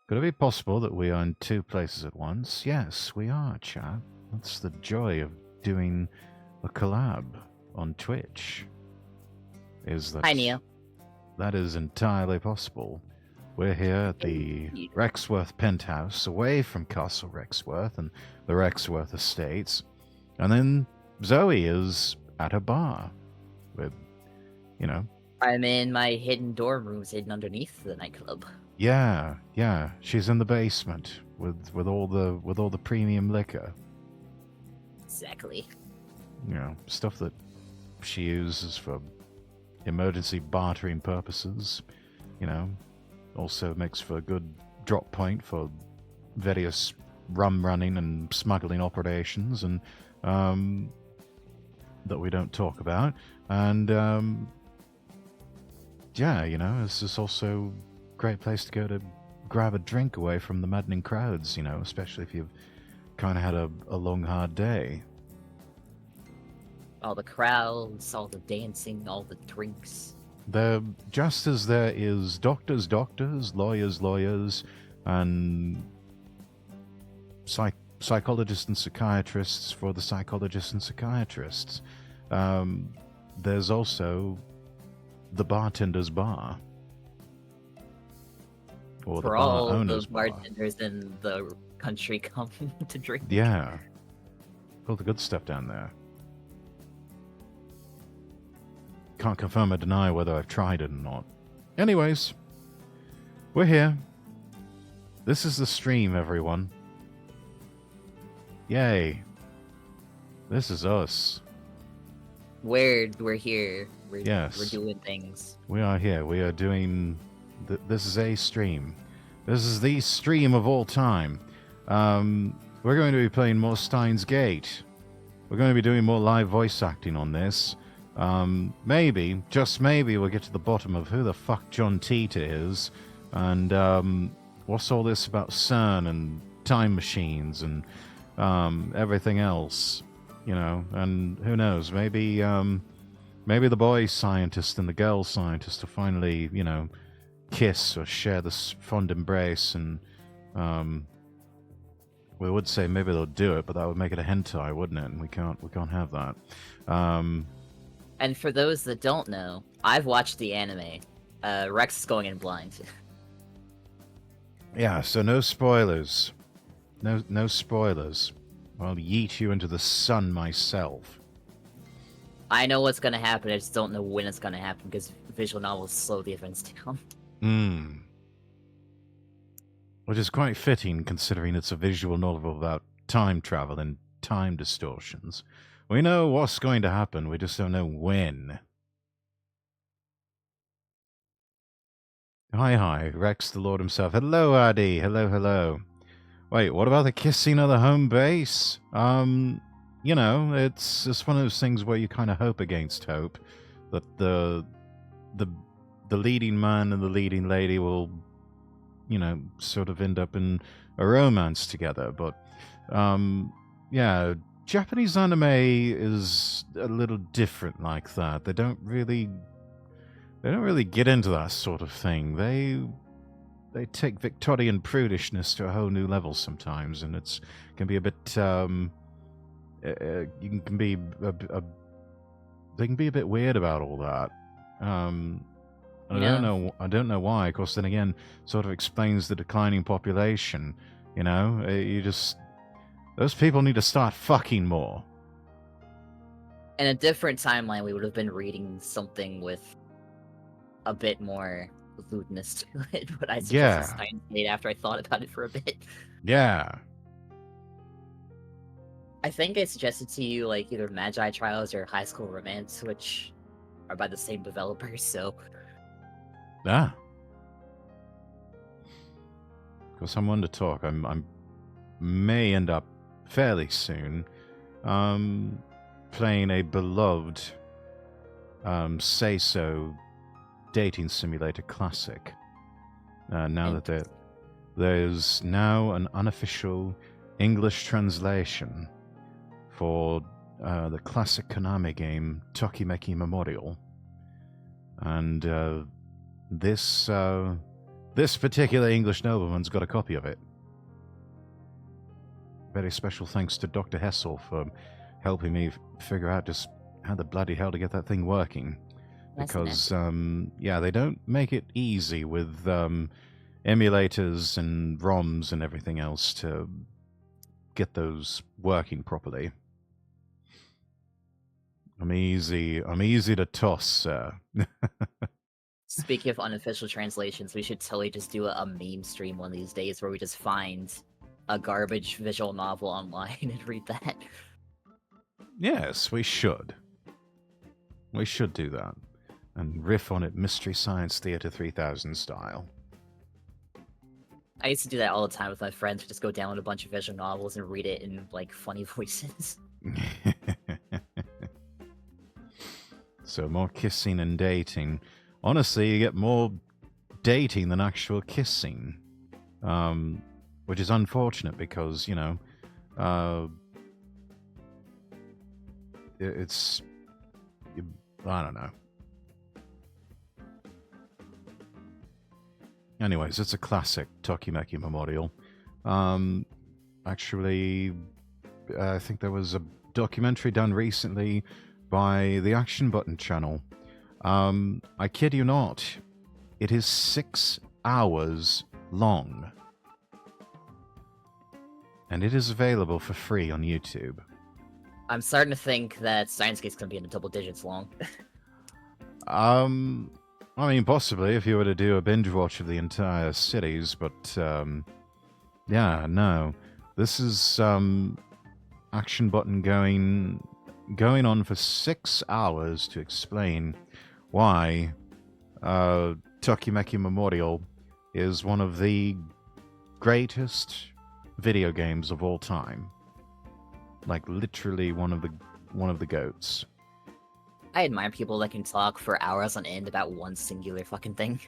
Could it be possible that we are in two places at once? Yes, we are, chap. That's the joy of doing a collab on Twitch. Is Hi, that Neo. that is entirely possible. We're here at the Indeed. Rexworth penthouse, away from Castle Rexworth and the Rexworth estates. And then Zoe is at a bar with, I'm in my hidden dorm rooms hidden underneath the nightclub. yeah, she's in the basement with all the premium liquor. Exactly. Stuff that she uses for emergency bartering purposes. Also makes for a good drop point for various rum running and smuggling operations, and that we don't talk about. And it's just also a great place to go to grab a drink away from the maddening crowds. Especially if you've kind of had a long, hard day. All the crowds, all the dancing, all the drinks. Just as there is doctors, lawyers, and psychologists and psychiatrists for the psychologists and psychiatrists, there's also the bartender's bar. Or For the all bar owner's the bar. bartenders in the country come to drink. Yeah. All the good stuff down there. Can't confirm or deny whether I've tried it or not. Anyways, we're here. This is the stream, everyone. Yay. This is us. We're here. Yes. We're doing things. We are here. We are doing... this is a stream. This is the stream of all time. We're going to be playing more Stein's Gate. We're going to be doing more live voice acting on this. Maybe, just maybe, we'll get to the bottom of who the fuck John Tita is, and what's all this about CERN and time machines and everything else, and who knows, maybe the boy scientist and the girl scientist will finally, kiss or share this fond embrace, and we would say maybe they'll do it, but that would make it a hentai, wouldn't it? And we can't have that. And for those that don't know, I've watched the anime. Rex is going in blind. Yeah, so no spoilers. No spoilers. I'll yeet you into the sun myself. I know what's gonna happen, I just don't know when it's gonna happen, because visual novels slow the events down. Which is quite fitting, considering it's a visual novel about time travel and time distortions. We know what's going to happen, we just don't know when. Hi, Rex the Lord himself. Hello, Addy. Hello. Wait, what about the kissing of the home base? It's one of those things where you kind of hope against hope that the leading man and the leading lady will, sort of end up in a romance together. But, Japanese anime is a little different like that. They don't really get into that sort of thing. They take Victorian prudishness to a whole new level sometimes, and it can be a bit. They can be a bit weird about all that. I don't know why. Of course, then again, sort of explains the declining population. Those people need to start fucking more. In a different timeline, we would have been reading something with a bit more lewdness to it, but I suggested Stein Gate after I thought about it for a bit. Yeah. I think I suggested to you, either Magi Trials or High School Romance, which are by the same developers, so... Ah. Because I'm one to talk. I may end up fairly soon playing a beloved say-so dating simulator classic. Now that there's now an unofficial English translation for the classic Konami game Tokimeki Memorial, and this this particular English nobleman's got a copy of it. Very special thanks to Dr. Hessel for helping me figure out just how the bloody hell to get that thing working. Because, yeah, they don't make it easy with emulators and ROMs and everything else to get those working properly. I'm easy to toss, sir. Speaking of unofficial translations, we should totally just do a meme stream one of these days where we just find a garbage visual novel online and read that. Yes, we should. We should do that. And riff on it Mystery Science Theater 3000 style. I used to do that all the time with my friends. Just go download a bunch of visual novels and read it in, like, funny voices. So more kissing and dating. Honestly, you get more dating than actual kissing. Which is unfortunate because, you know, it's... I don't know. Anyways, it's a classic Tokimeki Memorial. Actually, I think there was a documentary done recently by the Action Button channel. I kid you not, it is 6 hours long. And it is available for free on YouTube. I'm starting to think that Steins Gate's gonna be in the double digits long. I mean, possibly, if you were to do a binge watch of the entire series, but, yeah, no. This is, Action Button going on for 6 hours to explain why, Tokimeki Memorial is one of the greatest video games of all time. Like, literally one of the GOATs. I admire people that can talk for hours on end about one singular fucking thing.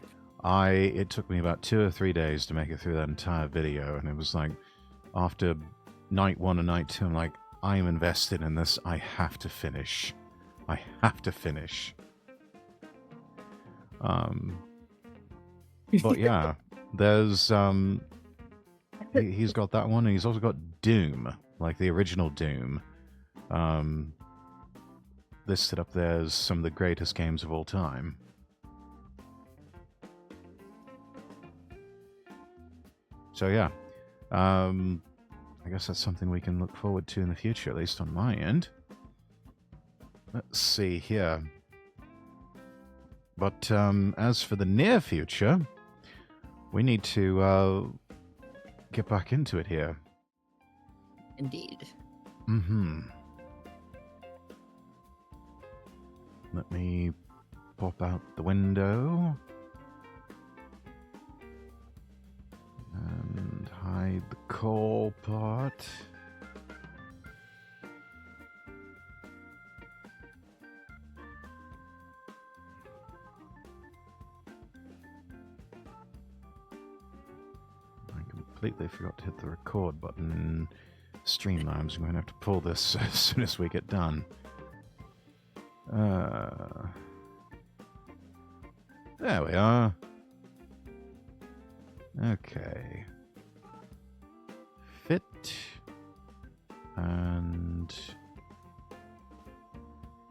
It took me about 2 or 3 days to make it through that entire video, and it was like, after night 1 and night 2, I'm like, I am invested in this, I have to finish. I have to finish. But yeah, there's, he's got that one, and he's also got Doom, like the original Doom. Listed up there as some of the greatest games of all time. So yeah, I guess that's something we can look forward to in the future, at least on my end. Let's see here. But as for the near future, we need to get back into it here. Indeed. Mm-hmm. Let me pop out the window. And hide the coal pot. I completely forgot to hit the record button in Streamlabs. I'm going to have to pull this as soon as we get done. There we are. Okay. Fit. And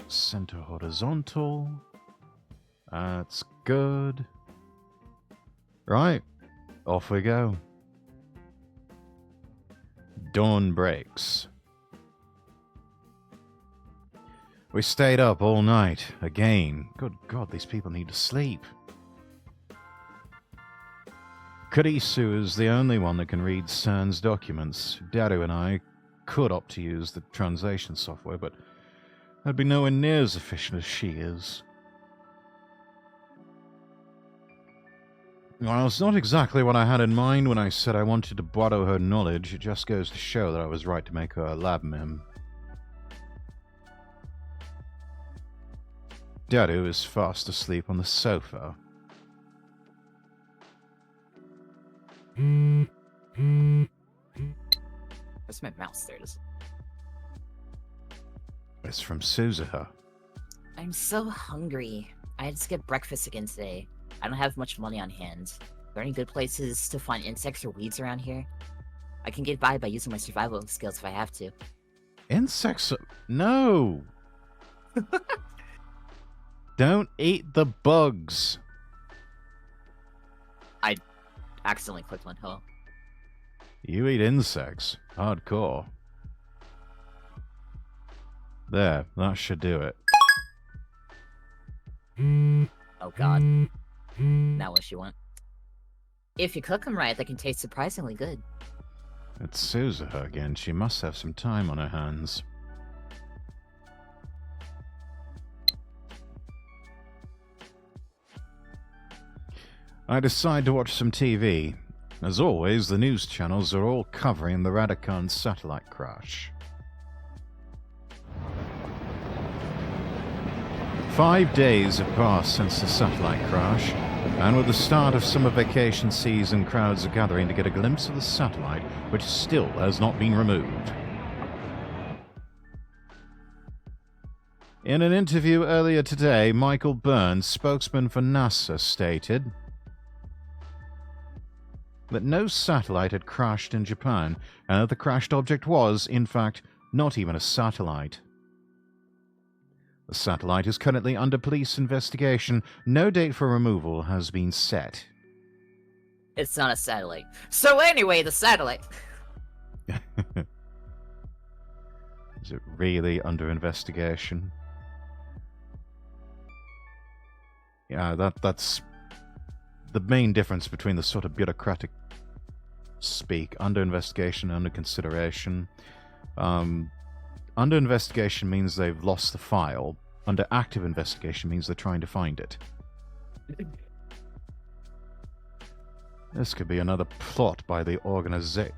center horizontal. That's good. Right. Off we go. Dawn breaks. We stayed up all night, again. Good God, these people need to sleep. Kurisu is the only one that can read CERN's documents. Daru and I could opt to use the translation software, but I'd be nowhere near as efficient as she is. Well, it's not exactly what I had in mind when I said I wanted to borrow her knowledge. It just goes to show that I was right to make her a lab mem. Daru is fast asleep on the sofa. Where's my mouse? There it is. It's from Suzuha. I'm so hungry. I had to skip breakfast again today. I don't have much money on hand. there any good places to find insects or weeds around here? I can get by using my survival skills if I have to. Insects? No! Don't eat the bugs. I accidentally clicked one. Oh. You eat insects. Hardcore. There, that should do it. Oh god. Now what you want? If you cook them right, they can taste surprisingly good. It's Sousa again. She must have some time on her hands. I decide to watch some TV. As always, the news channels are all covering the Radakan satellite crash. 5 days have passed since the satellite crash, and with the start of summer vacation season, crowds are gathering to get a glimpse of the satellite, which still has not been removed. In an interview earlier today, Michael Burns, spokesman for NASA, stated that no satellite had crashed in Japan, and that the crashed object was, in fact, not even a satellite. The satellite is currently under police investigation. No date for removal has been set. It's not a satellite. So anyway, the satellite. Is it really under investigation? Yeah, that's the main difference between the sort of bureaucratic speak, under investigation and under consideration. Under investigation means they've lost the file. Under active investigation means they're trying to find it. This could be another plot by the organization.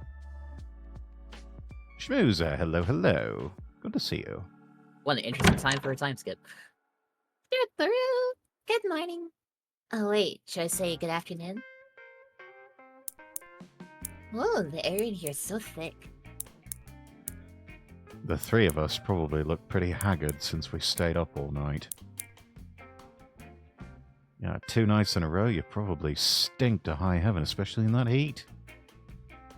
Schmoozer, hello, hello. Good to see you. What an interesting time for a time skip. You're through. Good morning. Oh wait, should I say good afternoon? Whoa, the air in here is so thick. The three of us probably look pretty haggard since we stayed up all night. Yeah, 2 nights in a row, you probably stink to high heaven, especially in that heat.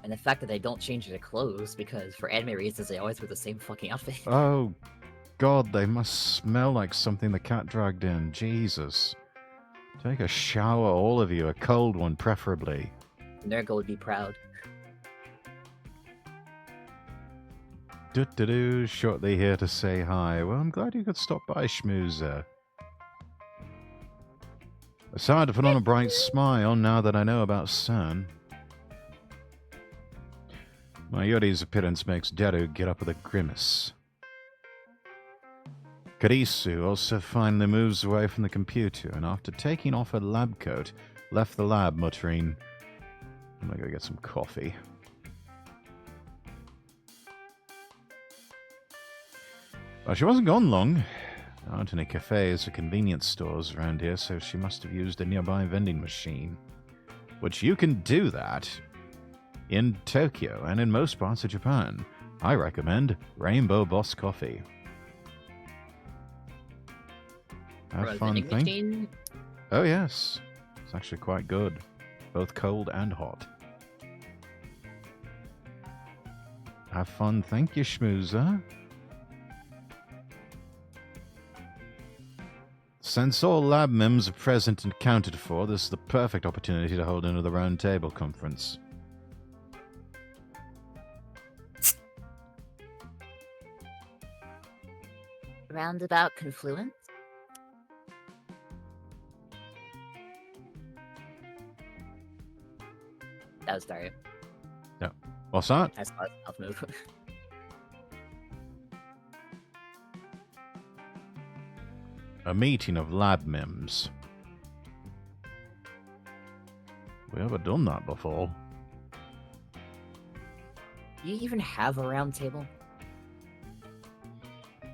And the fact that they don't change their clothes, because for anime reasons they always wear the same fucking outfit. Oh, God, they must smell like something the cat dragged in. Jesus. Take a shower, all of you, a cold one preferably. Nergo would be proud. Do-do-do, shortly here to say hi. Well, I'm glad you could stop by, Schmoozer. It's hard to put on a bright smile now that I know about CERN. My Yori's appearance makes Deru get up with a grimace. Karisu also finally moves away from the computer, and after taking off her lab coat, left the lab muttering, I'm gonna go get some coffee. Well, she wasn't gone long. There aren't any cafes or convenience stores around here, so she must have used a nearby vending machine. Which you can do that in Tokyo and in most parts of Japan. I recommend Rainbow Boss Coffee. Have fun, thing. Oh yes, it's actually quite good, both cold and hot. Have fun, thank you, Schmoozer. Since all lab mims are present and accounted for, this is the perfect opportunity to hold another round table conference. Roundabout confluence? That was Dario. Yeah. What's that? I saw his move. A meeting of lab mims. We ever done that before? Do you even have a round table?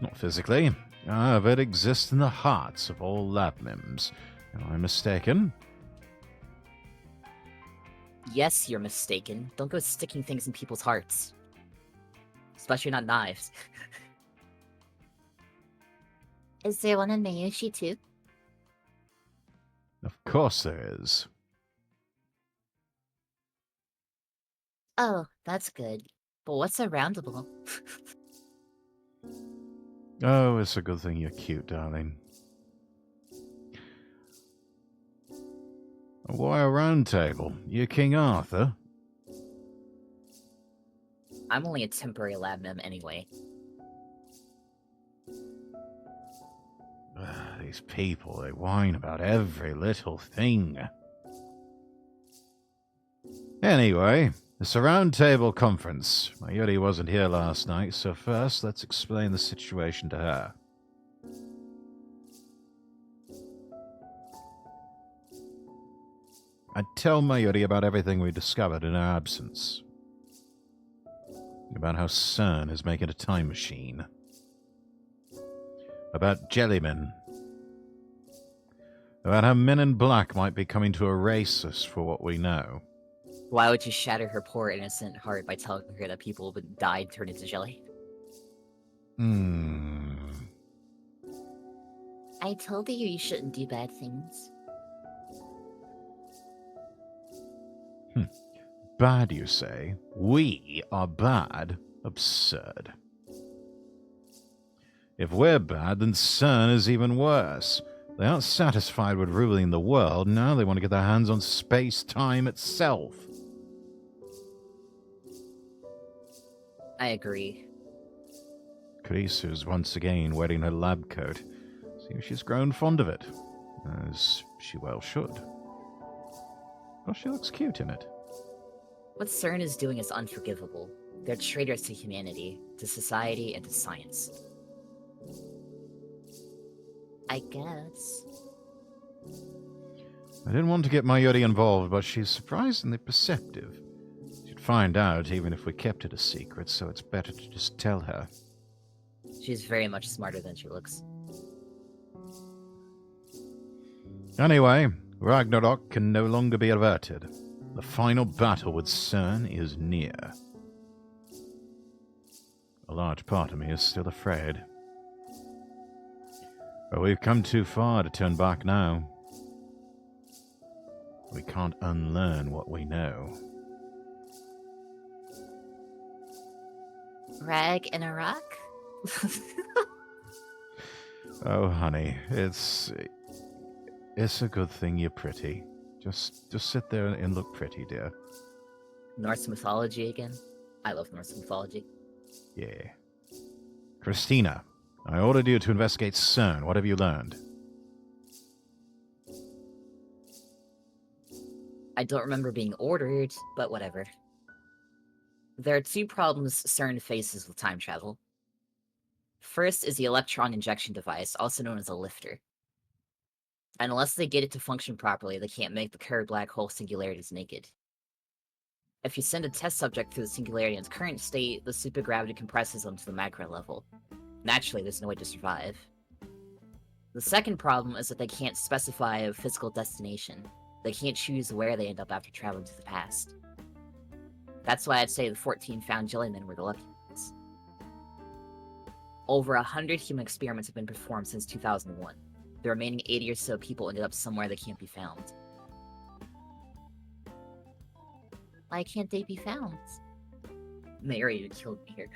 Not physically. However, it exists in the hearts of all lab mims. Am I mistaken? Yes, you're mistaken. Don't go sticking things in people's hearts. Especially not knives. Is there one in Mayushi too? Of course there is. Oh, that's good. But what's a roundable? Oh, it's a good thing you're cute, darling. Why a round table? You're King Arthur? I'm only a temporary labnum anyway. These people, they whine about every little thing. Anyway, it's a round table conference. Mayuri wasn't here last night, so first let's explain the situation to her. I tell Mayuri about everything we discovered in her absence. About how CERN is making a time machine. About jellymen. About how Men in Black might be coming to erase us for what we know. Why would you shatter her poor innocent heart by telling her that people would die and turn into jelly? I told you you shouldn't do bad things. Bad, you say? We are bad? Absurd. If we're bad, then CERN is even worse. They aren't satisfied with ruling the world, now they want to get their hands on space-time itself. I agree. Karisu's once again wearing her lab coat. Seems she's grown fond of it, as she well should. Well, she looks cute in it. What CERN is doing is unforgivable. They're traitors to humanity, to society, and to science. I guess. I didn't want to get Mayuri involved, but she's surprisingly perceptive. She'd find out even if we kept it a secret, so it's better to just tell her. She's very much smarter than she looks. Anyway, Ragnarok can no longer be averted. The final battle with CERN is near. A large part of me is still afraid. But we've come too far to turn back now. We can't unlearn what we know. Rag in a rock? Oh, honey, it's a good thing you're pretty. Just sit there and look pretty, dear. Norse mythology again? I love Norse mythology. Yeah. Christina, I ordered you to investigate CERN. What have you learned? I don't remember being ordered, but whatever. There are two problems CERN faces with time travel. First is the electron injection device, also known as a lifter. And unless they get it to function properly, they can't make the curved black hole singularities naked. If you send a test subject through the singularity in its current state, the supergravity compresses them to the macro level. Naturally, there's no way to survive. The second problem is that they can't specify a physical destination. They can't choose where they end up after traveling to the past. That's why I'd say the 14 found jellymen were the lucky ones. Over 100 human experiments have been performed since 2001. The remaining 80 or so people ended up somewhere they can't be found. Why can't they be found? Mary, you killed me here.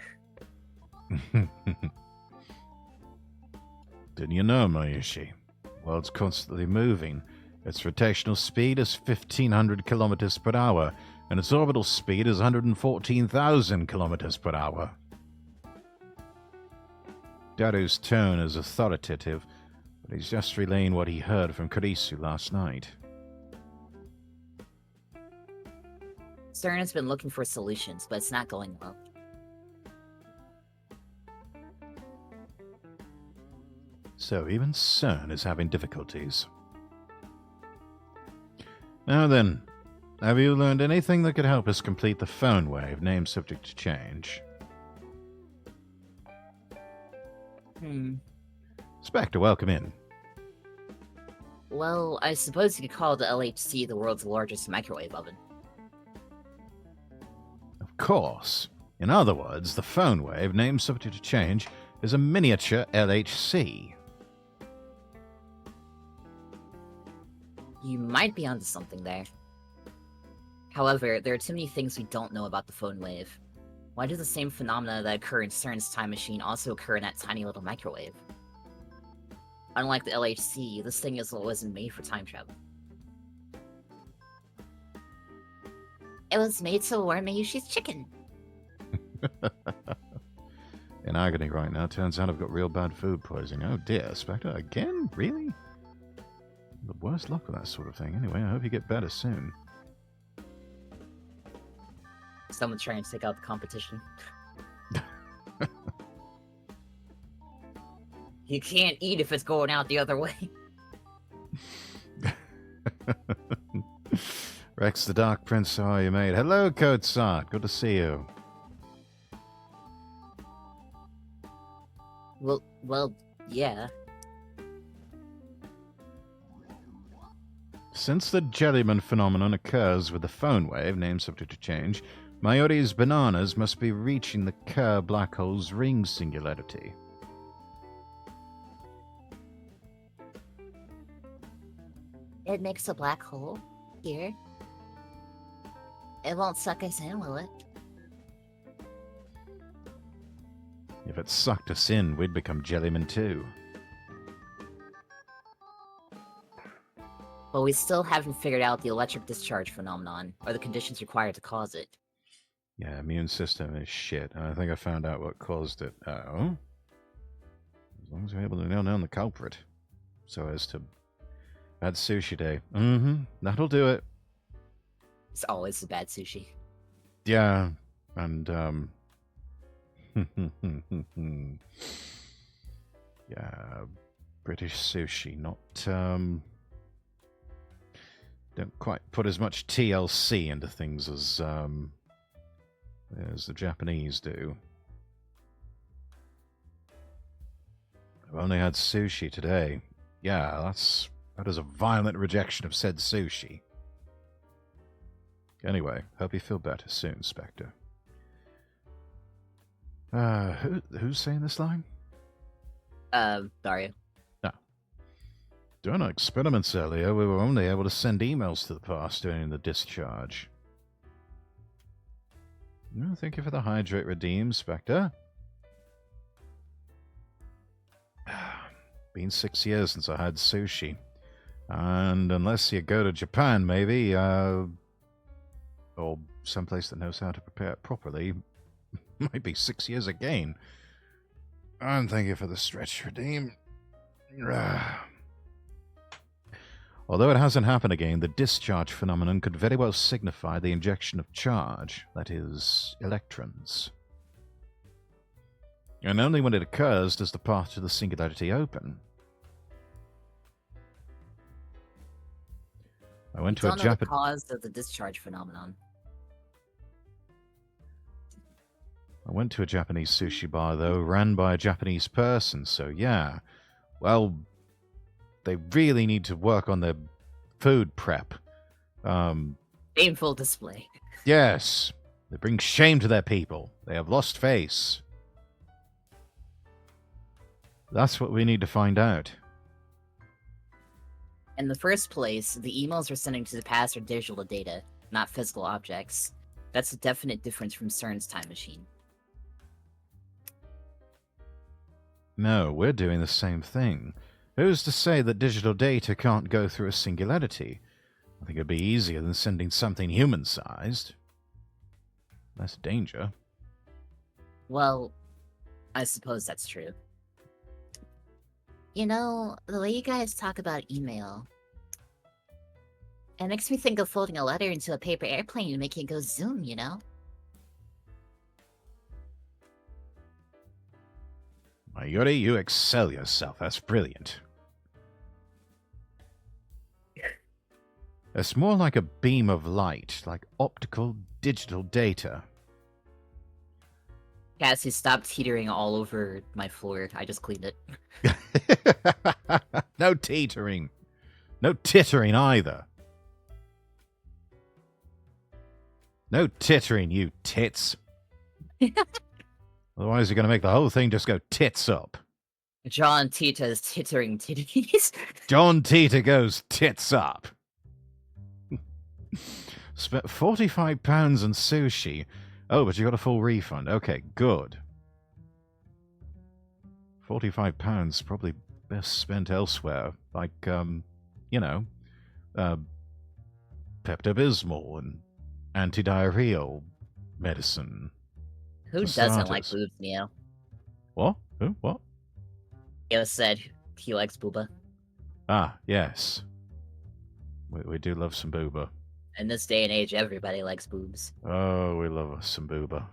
Didn't you know, Mayushi? The world's constantly moving. Its rotational speed is 1,500 kilometers per hour, and its orbital speed is 114,000 kilometers per hour. Daru's tone is authoritative, but he's just relaying what he heard from Karisu last night. CERN has been looking for solutions, but it's not going well. So even CERN is having difficulties. Now then, have you learned anything that could help us complete the phone wave, name subject to change? Spectre, welcome in. Well, I suppose you could call the LHC the world's largest microwave oven. Of course. In other words, the phone wave, name subject to change, is a miniature LHC. You might be onto something there. However, there are too many things we don't know about the phone wave. Why do the same phenomena that occur in CERN's time machine also occur in that tiny little microwave? Unlike the LHC, this thing wasn't made for time travel. It was made to warm Mayushi's chicken. In agony right now. Turns out I've got real bad food poisoning. Oh dear, Spectre, again? Really? The worst luck with that sort of thing. Anyway, I hope you get better soon. Someone's trying to take out the competition. You can't eat if it's going out the other way. Rex the Dark Prince, how are you, mate? Hello, Codesart. Good to see you. Well, yeah. Since the Jellyman phenomenon occurs with the phone wave, name subject to change, Mayori's bananas must be reaching the Kerr black hole's ring singularity. It makes a black hole here. It won't suck us in, will it? If it sucked us in, we'd become Jellyman too. But we still haven't figured out the electric discharge phenomenon, or the conditions required to cause it. Yeah, immune system is shit. I think I found out what caused it. Oh? As long as we're able to nail down the culprit. So as to... Bad sushi day. Mm-hmm. That'll do it. It's always the bad sushi. Yeah. And, yeah, British sushi, not, don't quite put as much TLC into things as the Japanese do. I've only had sushi today. Yeah, that is a violent rejection of said sushi. Anyway, hope you feel better soon, Spectre. Who's saying this line? Dario. No. During our experiments earlier, we were only able to send emails to the past during the discharge. No, thank you for the hydrate redeem, Spectre. Been 6 years since I had sushi. And unless you go to Japan, maybe, or someplace that knows how to prepare it properly, might be 6 years again. And thank you for the stretch redeem. Although it hasn't happened again, the discharge phenomenon could very well signify the injection of charge, that is, electrons. And only when it occurs does the path to the singularity open. I went to a Japanese the cause of the discharge phenomenon. I went to a Japanese sushi bar, though, ran by a Japanese person, so yeah. Well, they really need to work on their food prep. Shameful display. Yes. They bring shame to their people. They have lost face. That's what we need to find out. In the first place, the emails we're sending to the past are digital data, not physical objects. That's a definite difference from CERN's time machine. No, we're doing the same thing. Who's to say that digital data can't go through a singularity? I think it'd be easier than sending something human-sized. Less danger. Well, I suppose that's true. You know, the way you guys talk about email, it makes me think of folding a letter into a paper airplane and making it go zoom, you know? Mayuri, you excel yourself. That's brilliant. It's more like a beam of light, like optical digital data. Cassie, stopped teetering all over my floor. I just cleaned it. No teetering. No tittering either. No tittering, you tits. Otherwise you're going to make the whole thing just go tits up. John Tita's tittering titties. John Tita goes tits up. Spent £45 on sushi. Oh, but you got a full refund. Okay, good. £45 probably best spent elsewhere, like you know, Pepto-Bismol and anti-diarrheal medicine. Who For doesn't like starters. boobs, Neo? What? Who? What? Neo said he likes booba. Ah, yes. We do love some booba. In this day and age, everybody likes boobs. Oh, we love us some booba.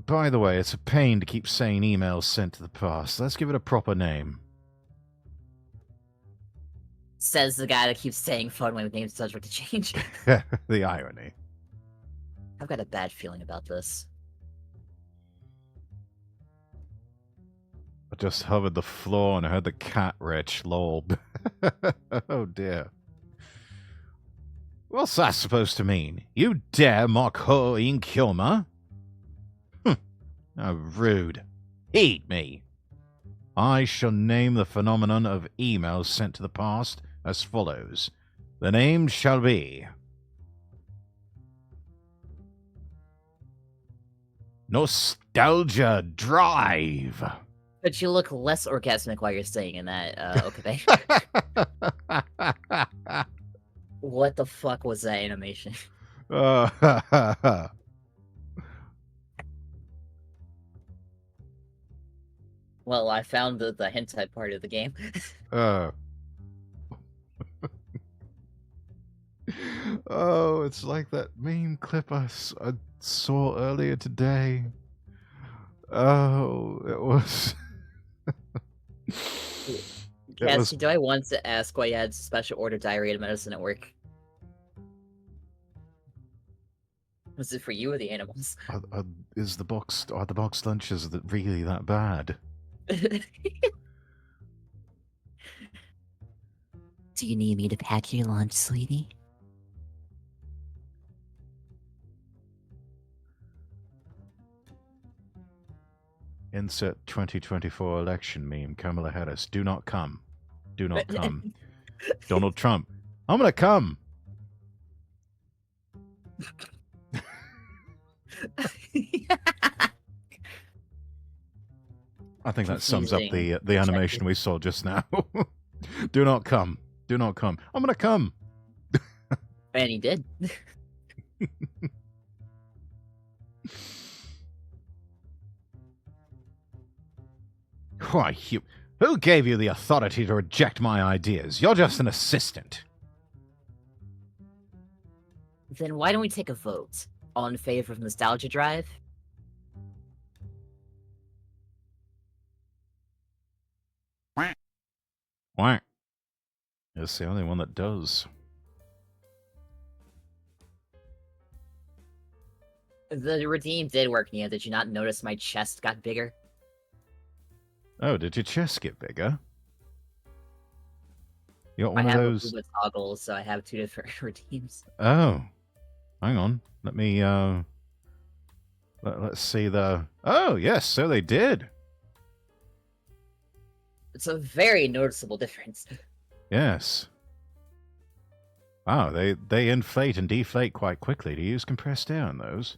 By the way, it's a pain to keep saying emails sent to the past. Let's give it a proper name. Says the guy that keeps saying phone with names subject to change. The irony. I've got a bad feeling about this. I just hovered the floor and I heard the cat retch, lol. Oh dear. What's that supposed to mean? You dare mock her in Kyoma? How rude. Heed me. I shall name the phenomenon of emails sent to the past as follows. The name shall be... Nostalgia Drive. But you look less orgasmic while you're saying in that, okay. What the fuck was that animation? Well, I found the hentai part of the game. Oh, it's like that meme clip I saw earlier today. Oh, it was... Cassie, do I want to ask why you had special order diarrhea medicine at work? Was it for you or the animals? Are the box lunches really that bad? Do you need me to pack your lunch, sweetie? Insert 2024 election meme. Kamala Harris. Do not come. Do not come. Donald Trump. I'm gonna come. I think that sums up the animation we saw just now. Do not come. Do not come. I'm gonna come. And he did. Why, who gave you the authority to reject my ideas? You're just an assistant. Then why don't we take a vote? All in favor of Nostalgia Drive? Why? It's the only one that does. The redeem did work, Nia. Did you not notice my chest got bigger? Oh, did your chest get bigger? You got I one of have those... a toggle, so I have two different redeems. Oh. Hang on. Let me, let's see the... Oh, yes, so they did. It's a very noticeable difference. Yes. Wow, they inflate and deflate quite quickly. Do you use compressed air on those?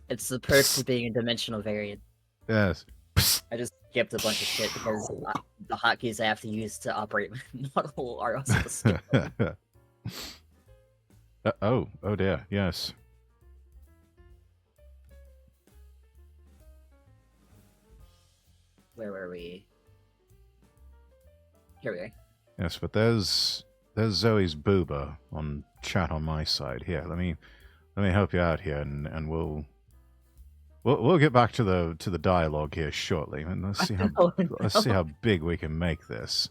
It's the perks of being a dimensional variant. Yes. I just skipped a bunch of shit because the hotkeys I have to use to operate my model are also skipped. Oh dear, yes. Where were we? Here we are. Yes, but there's Zoe's booba on chat on my side. Here, let me help you out here, and we'll get back to the dialogue here shortly, and let's see how let's see how big we can make this.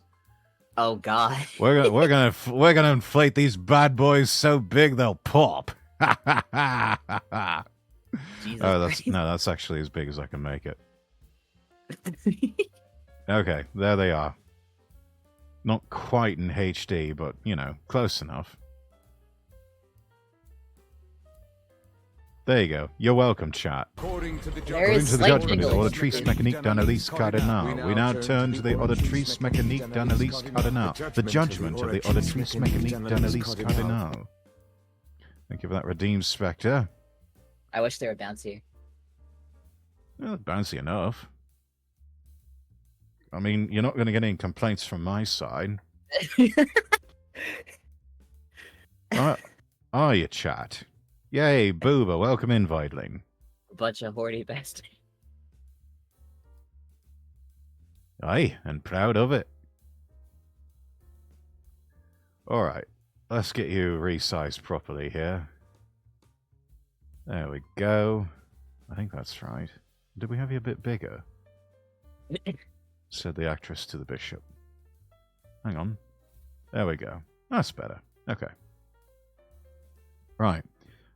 Oh God. We're gonna inflate these bad boys so big they'll pop. Jesus that's actually as big as I can make it. Okay, there they are. Not quite in HD, but, you know, close enough. There you go. You're welcome, chat. According to the There According is to the slight judgment of jiggling. auditrice mécanique d'analyse cardinal, we now turn to the auditrice mécanique d'analyse cardinal. The judgment of the auditrice mécanique d'analyse cardinal. Thank you for that, redeemed Spectre. I wish they were bouncier. Well, bouncy enough. I mean, you're not going to get any complaints from my side. Are you, chat? Yay, Booba, welcome in, Vidling. Bunch of horny bastards. Aye, and proud of it. Alright, let's get you resized properly here. There we go. I think that's right. Did we have you a bit bigger? Said the actress to the bishop. Hang on. There we go. That's better. Okay. Right.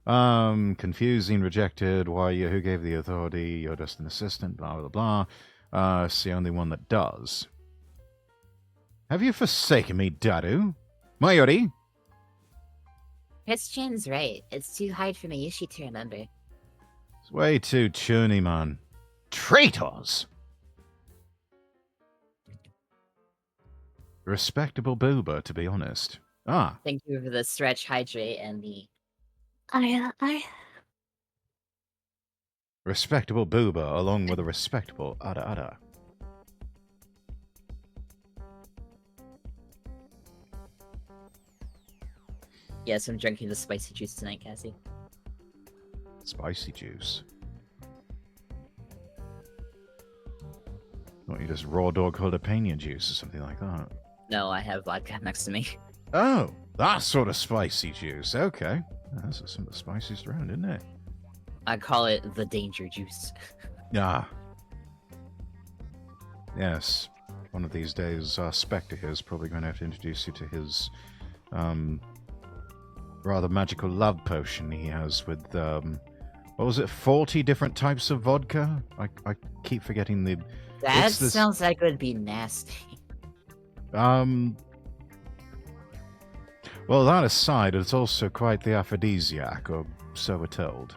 Confusing, rejected, why you, who gave the authority, you're just an assistant, blah, blah, blah. It's the only one that does. Have you forsaken me, Daru? Mayuri? Christian's right. It's too hard for Mayushi to remember. It's way too churny, man. Traitors! Respectable boober, to be honest. Ah, Thank you for the stretch, hydrate, and the... respectable boober along with a respectable ada ada. Yes, I'm drinking the spicy juice tonight, Cassie. Spicy juice. Don't you just raw dog jalapeno juice or something like that? No, I have vodka next to me. Oh, that sort of spicy juice. Okay. That's some of the spiciest around, isn't it? I call it the danger juice. Ah. Yes. One of these days, our Spectre here is probably going to have to introduce you to his rather magical love potion he has with, what was it, 40 different types of vodka? I keep forgetting the... That It's this- sounds like it would be nasty. Well, that aside, it's also quite the aphrodisiac, or so we're told.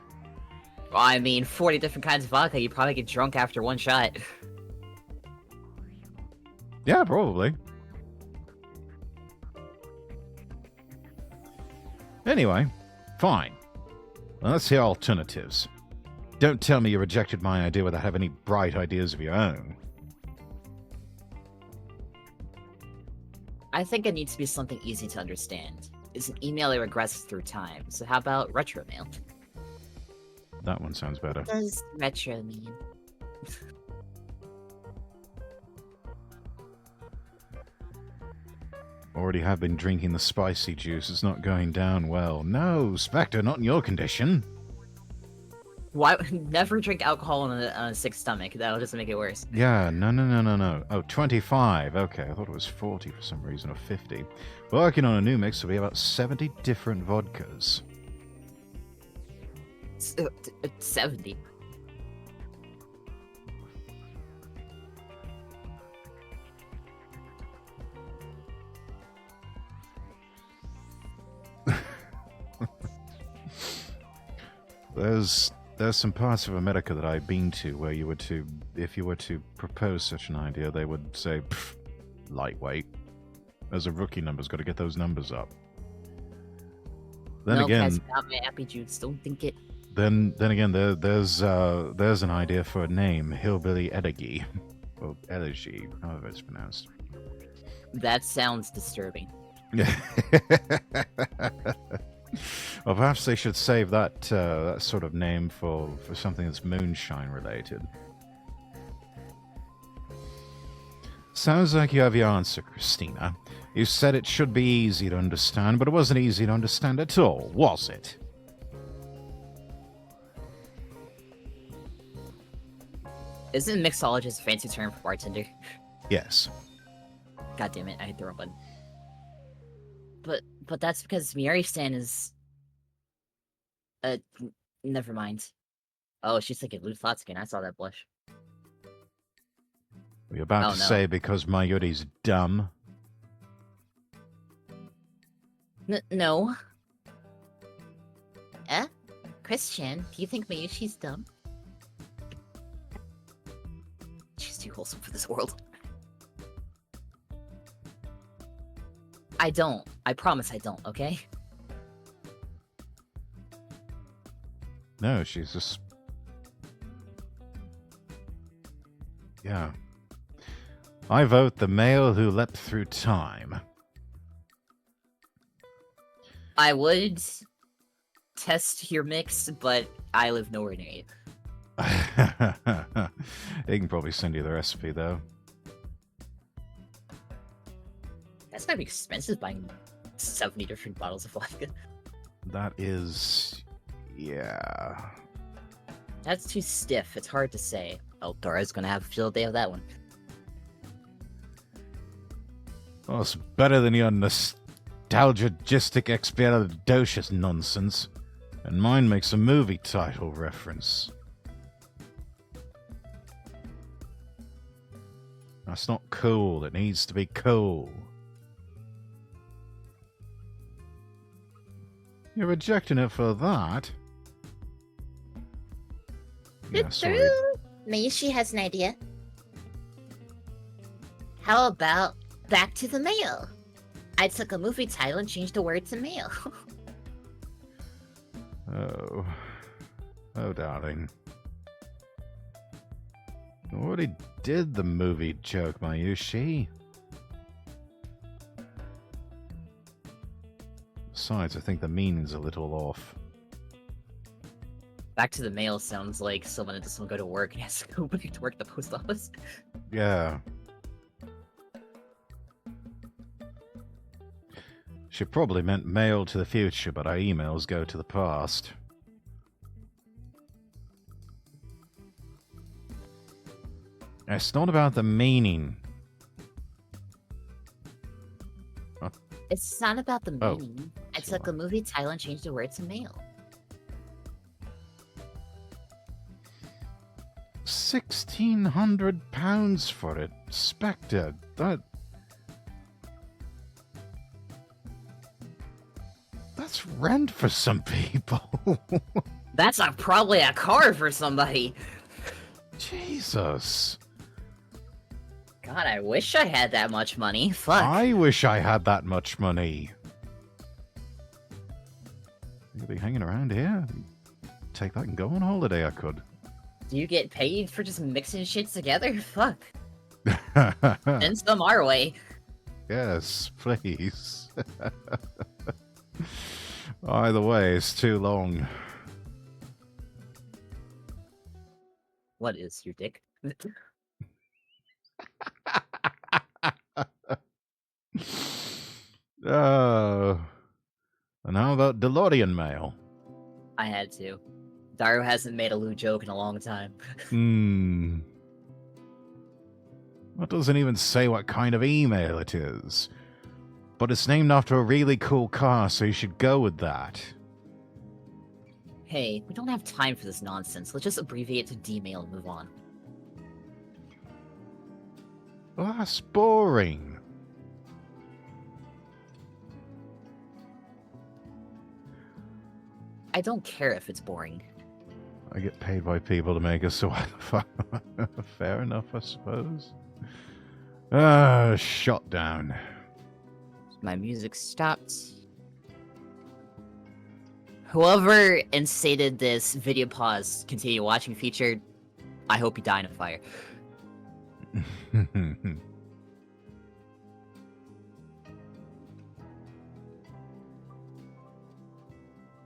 Well, I mean, 40 different kinds of vodka, you probably get drunk after one shot. Yeah, probably. Anyway, fine. Well, let's hear alternatives. Don't tell me you rejected my idea without having any bright ideas of your own. I think it needs to be something easy to understand. It's an email that regresses through time, so how about retro mail? That one sounds better. What does retro mean? Already have been drinking the spicy juice. It's not going down well. No, Spectre, not in your condition. Why? Never drink alcohol on a sick stomach. That'll just make it worse. Yeah, no. Oh, 25. Okay, I thought it was 40 for some reason, or 50. Working on a new mix will be about 70 different vodkas. 70. There's some parts of America that I've been to where you were to, if you were to propose such an idea, they would say, "Pfft, lightweight. As a rookie number's got to get those numbers up." Then No, again, Cassie, not my happy juice. Don't think it. then again, there's an idea for a name, Hillbilly Elegy, or Elegy, however it's pronounced. That sounds disturbing. Well, perhaps they should save that that sort of name for something that's moonshine related. Sounds like you have your answer, Christina. You said it should be easy to understand, but it wasn't easy to understand at all, was it? Isn't mixologist a fancy term for bartender? Yes. God damn it, I hit the wrong button. But that's because Miari Stan is... never mind. Oh, she's thinking blue thoughts again. I saw that blush. Were you about Oh, to no. say because Mayuri's dumb? No. Christian. Do you think maybe she's dumb? She's too wholesome for this world. I don't. I promise I don't, okay? No, she's just... Yeah. I vote the male who leapt through time. I would test your mix, but I live nowhere near you. He can probably send you the recipe, though. That's gotta be expensive buying 70 different bottles of vodka. That is... Yeah. That's too stiff. It's hard to say. Oh, Dora's gonna have a field day of that one. Well, it's better than your nostalgicistic expialidocious nonsense. And mine makes a movie title reference. That's not cool. It needs to be cool. You're rejecting it for that? Yeah, sorry. Maybe she has an idea. How about Back to the Mail? I took a movie title and changed the word to mail. Oh. Oh, darling. I already did the movie joke, Mayushi. Besides, I think the meaning's a little off. Back to the mail sounds like someone that doesn't go to work and has to go back to work at the post office. Yeah. She probably meant mail to the future, but our emails go to the past. It's not about the meaning. It's not about the Oh, meaning. I took a movie title and changed the word to mail. 1,600 pounds for it. Spectre, that's rent for some people. That's probably a car for somebody. Jesus. God, I wish I had that much money. Fuck. I wish I had that much money. You'll be hanging around here. Take that and go on holiday, I could. Do you get paid for just mixing shit together? Fuck. Send some our way. Yes, please. Either way, it's too long. What is your dick? And how about DeLorean mail? I had to. Daru hasn't made a Lou joke in a long time. It doesn't even say what kind of email it is. But it's named after a really cool car, so you should go with that. Hey, we don't have time for this nonsense. Let's just abbreviate to D-mail and move on. Well, that's boring. I don't care if it's boring. I get paid by people to make us, so fair enough, I suppose. Shut down. My music stopped. Whoever instated this video pause, continue watching feature, I hope you die in a fire.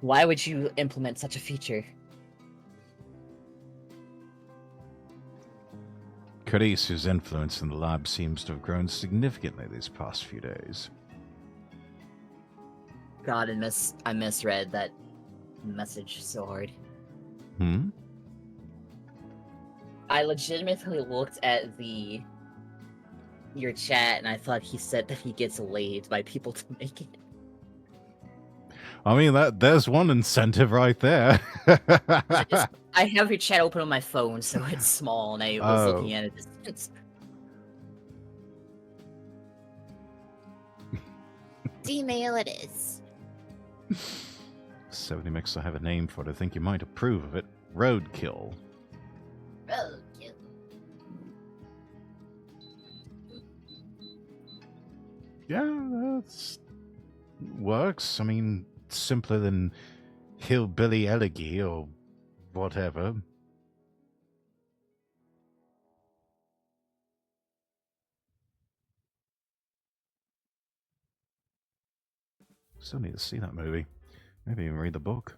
Why would you implement such a feature? Carisu's influence in the lab seems to have grown significantly these past few days. God, I misread that message so hard. Hmm? I legitimately looked at your chat and I thought he said that he gets laid by people to make it. I mean, there's one incentive right there. I have your chat open on my phone, so it's small, and I was looking at a distance. D-mail it is. 70 Mix, I have a name for it. I think you might approve of it. Roadkill. Roadkill. Yeah, that's works. I mean, simpler than Hillbilly Elegy or whatever. Still need to see that movie. Maybe even read the book.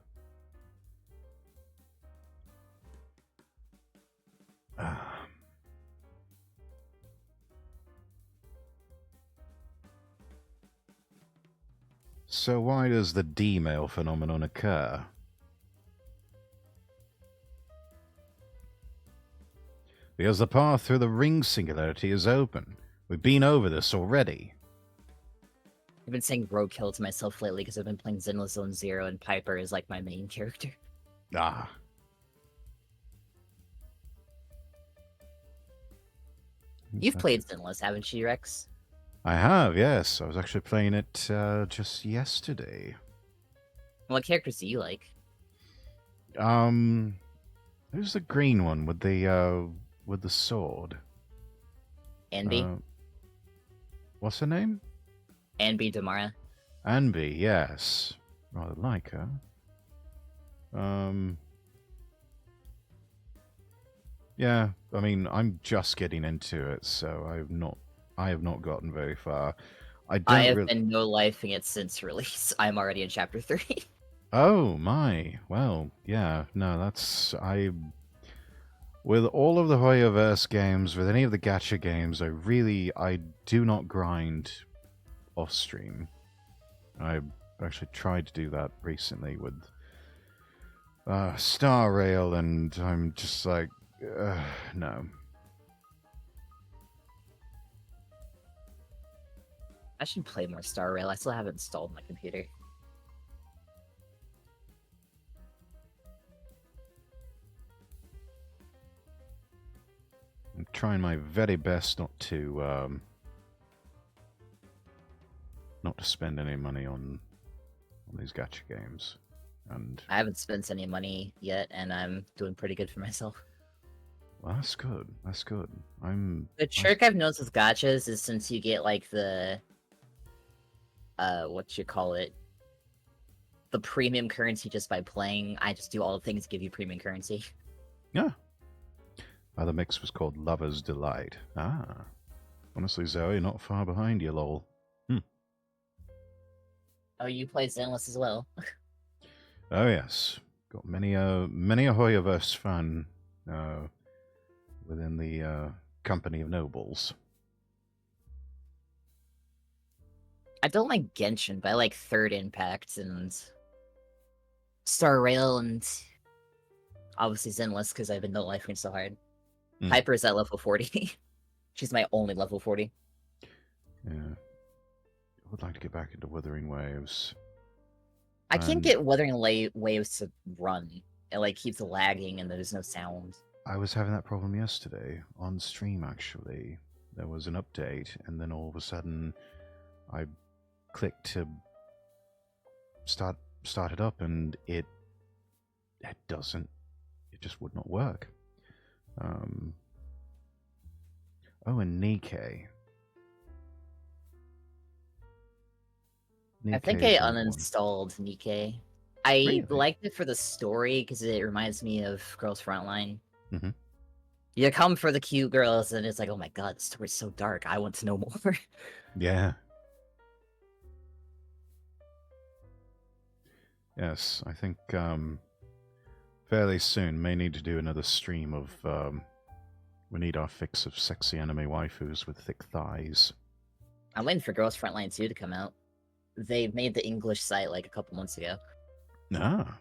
So why does the D-mail phenomenon occur? Because the path through the ring singularity is open. We've been over this already. I've been saying roadkill to myself lately because I've been playing Zenless Zone Zero and Piper is like my main character. Ah. You've played Zenless, haven't you, Rex? I have, yes. I was actually playing it just yesterday. What characters do you like? Who's the green one with the sword? Anby? What's her name? Anby Damara. Anby, yes. Rather like her. Yeah, I mean, I'm just getting into it, so I have not gotten very far. I have been no-lifing it since release. I'm already in chapter 3. Oh my. Well, yeah, no, with all of the Hoyoverse games, with any of the gacha games, I do not grind off stream. I actually tried to do that recently with Star Rail, and I'm just like, no. I should play more Star Rail. I still have it installed on my computer. I'm trying my very best not to spend any money on these gacha games. And I haven't spent any money yet, and I'm doing pretty good for myself. well, that's good. That's good. The trick I've noticed with gachas is since you get like the what you call it, the premium currency just by playing, I just do all the things that give you premium currency. Yeah. The mix was called Lover's Delight. Ah. Honestly, Zoe, not far behind you, lol. Oh, you play Zenless as well. Oh yes, got many a Hoyoverse fan within the company of nobles. I don't like Genshin, but I like Third Impact and Star Rail and obviously Zenless because I've been no-lifing so hard. Piper is at level 40. She's my only level 40. Yeah. I would like to get back into Wuthering Waves. I can't get Wuthering Waves to run. It like keeps lagging and there's no sound. I was having that problem yesterday on stream, actually. There was an update, and then all of a sudden I clicked to start it up, and it just would not work. Oh, and Nikkei. I think I uninstalled Nikkei. I liked it for the story because it reminds me of Girls Frontline. Mm-hmm. You come for the cute girls, and it's like, oh my god, the story's so dark. I want to know more. Yeah. Yes, I think fairly soon may need to do another stream of we need our fix of sexy anime waifus with thick thighs. I'm waiting for Girls Frontline 2 to come out. They made the English site like a couple months ago. Ah.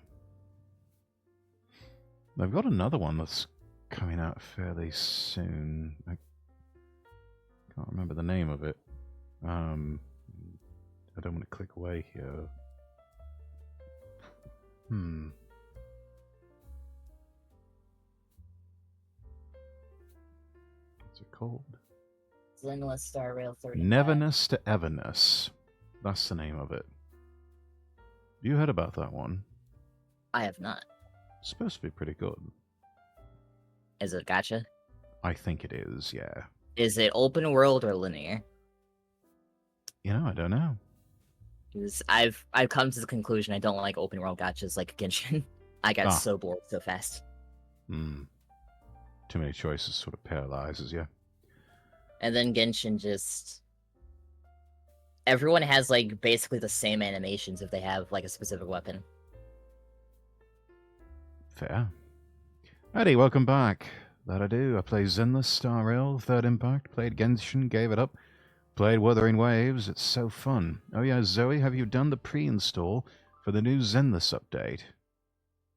They've got another one that's coming out fairly soon. I can't remember the name of it. I don't want to click away here. What's it called? Zenless Star Rail 30. Neverness to Everness. That's the name of it. You heard about that one? I have not. It's supposed to be pretty good. Is it gacha? I think it is, yeah. Is it open world or linear? You know, I don't know. 'Cause I've come to the conclusion I don't like open world gachas like Genshin. I got Ah. so bored so fast. Too many choices sort of paralyzes you. And then Genshin just... Everyone has, like, basically the same animations if they have, like, a specific weapon. Fair. Eddie, welcome back. That I do. I played Zenless, Star Rail, Third Impact, played Genshin, gave it up. Played Wuthering Waves. It's so fun. Oh yeah, Zoe, have you done the pre-install for the new Zenless update?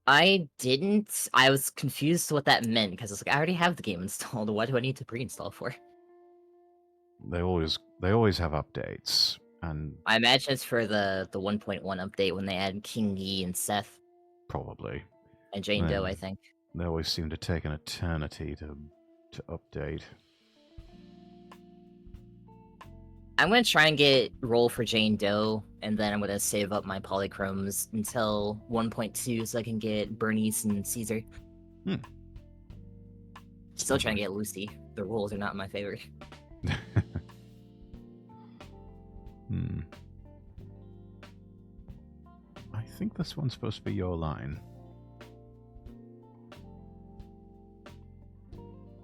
I didn't. I was confused what that meant, because it's like, I already have the game installed. What do I need to pre-install for? They always have updates, and I imagine it's for the 1.1 update when they add King Yi and Seth probably and Jane Yeah. Doe, I think. they always seem to take an eternity to update. I'm gonna try and get roll for Jane Doe, and then I'm gonna save up my polychromes until 1.2 so I can get Bernice and Caesar. Still trying to get Lucy. The rules are not my favorite. I think this one's supposed to be your line.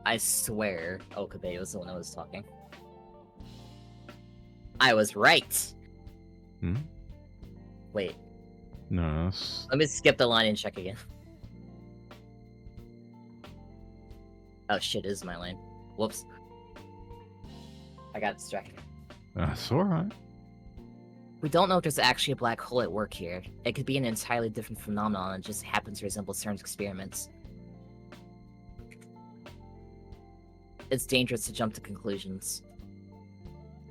I swear Okabe was the one that was talking. I was right! Hmm? Wait, No, that's... let me skip the line and check again. Oh shit, it is my line. Whoops. I got distracted. That's alright. We don't know if there's actually a black hole at work here. It could be an entirely different phenomenon and just happens to resemble CERN's experiments. It's dangerous to jump to conclusions.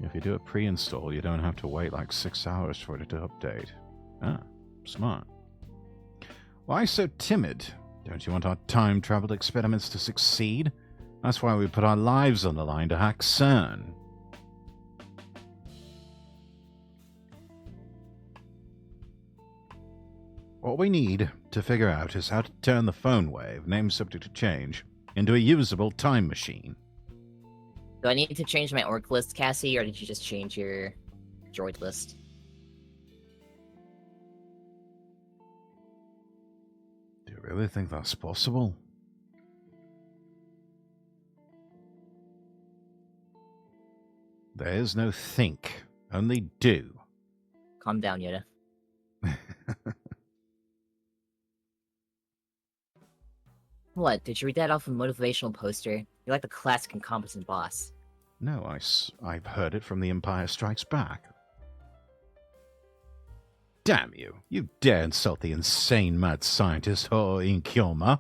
If you do a pre-install, you don't have to wait like 6 hours for it to update. Ah, smart. Why so timid? Don't you want our time travel experiments to succeed? That's why we put our lives on the line to hack CERN. What we need to figure out is how to turn the phone wave, name subject to change, into a usable time machine. Do I need to change my orc list, Cassie, or did you just change your droid list? Do you really think that's possible? There is no think, only do. Calm down, Yoda. What, did you read that off a motivational poster? You're like the classic incompetent boss. No, I've heard it from The Empire Strikes Back. Damn you! You dare insult the insane mad scientist Ho Inkyoma!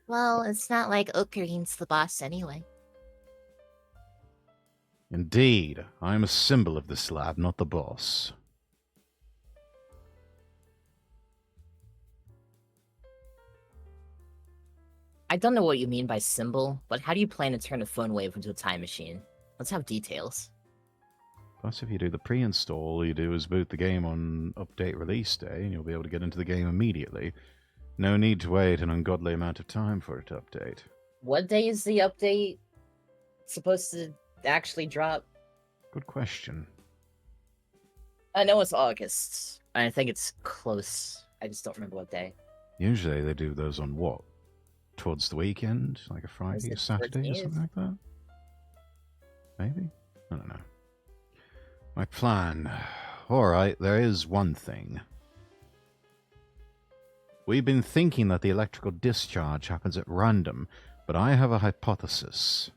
Well, it's not like Okarine's the boss anyway. Indeed, I am a symbol of this lab, not the boss. I don't know what you mean by symbol, but how do you plan to turn a phone wave into a time machine? Let's have details. Plus, if you do the pre-install, all you do is boot the game on update release day, and you'll be able to get into the game immediately. No need to wait an ungodly amount of time for it to update. What day is the update supposed to actually drop? Good question. I know it's August. I think it's close. I just don't remember what day. Usually they do those on what? Towards the weekend? Like a Friday or it Saturday or 13th? something like that? Maybe? I don't know. My plan. Alright, there is one thing. We've been thinking that the electrical discharge happens at random, but I have a hypothesis.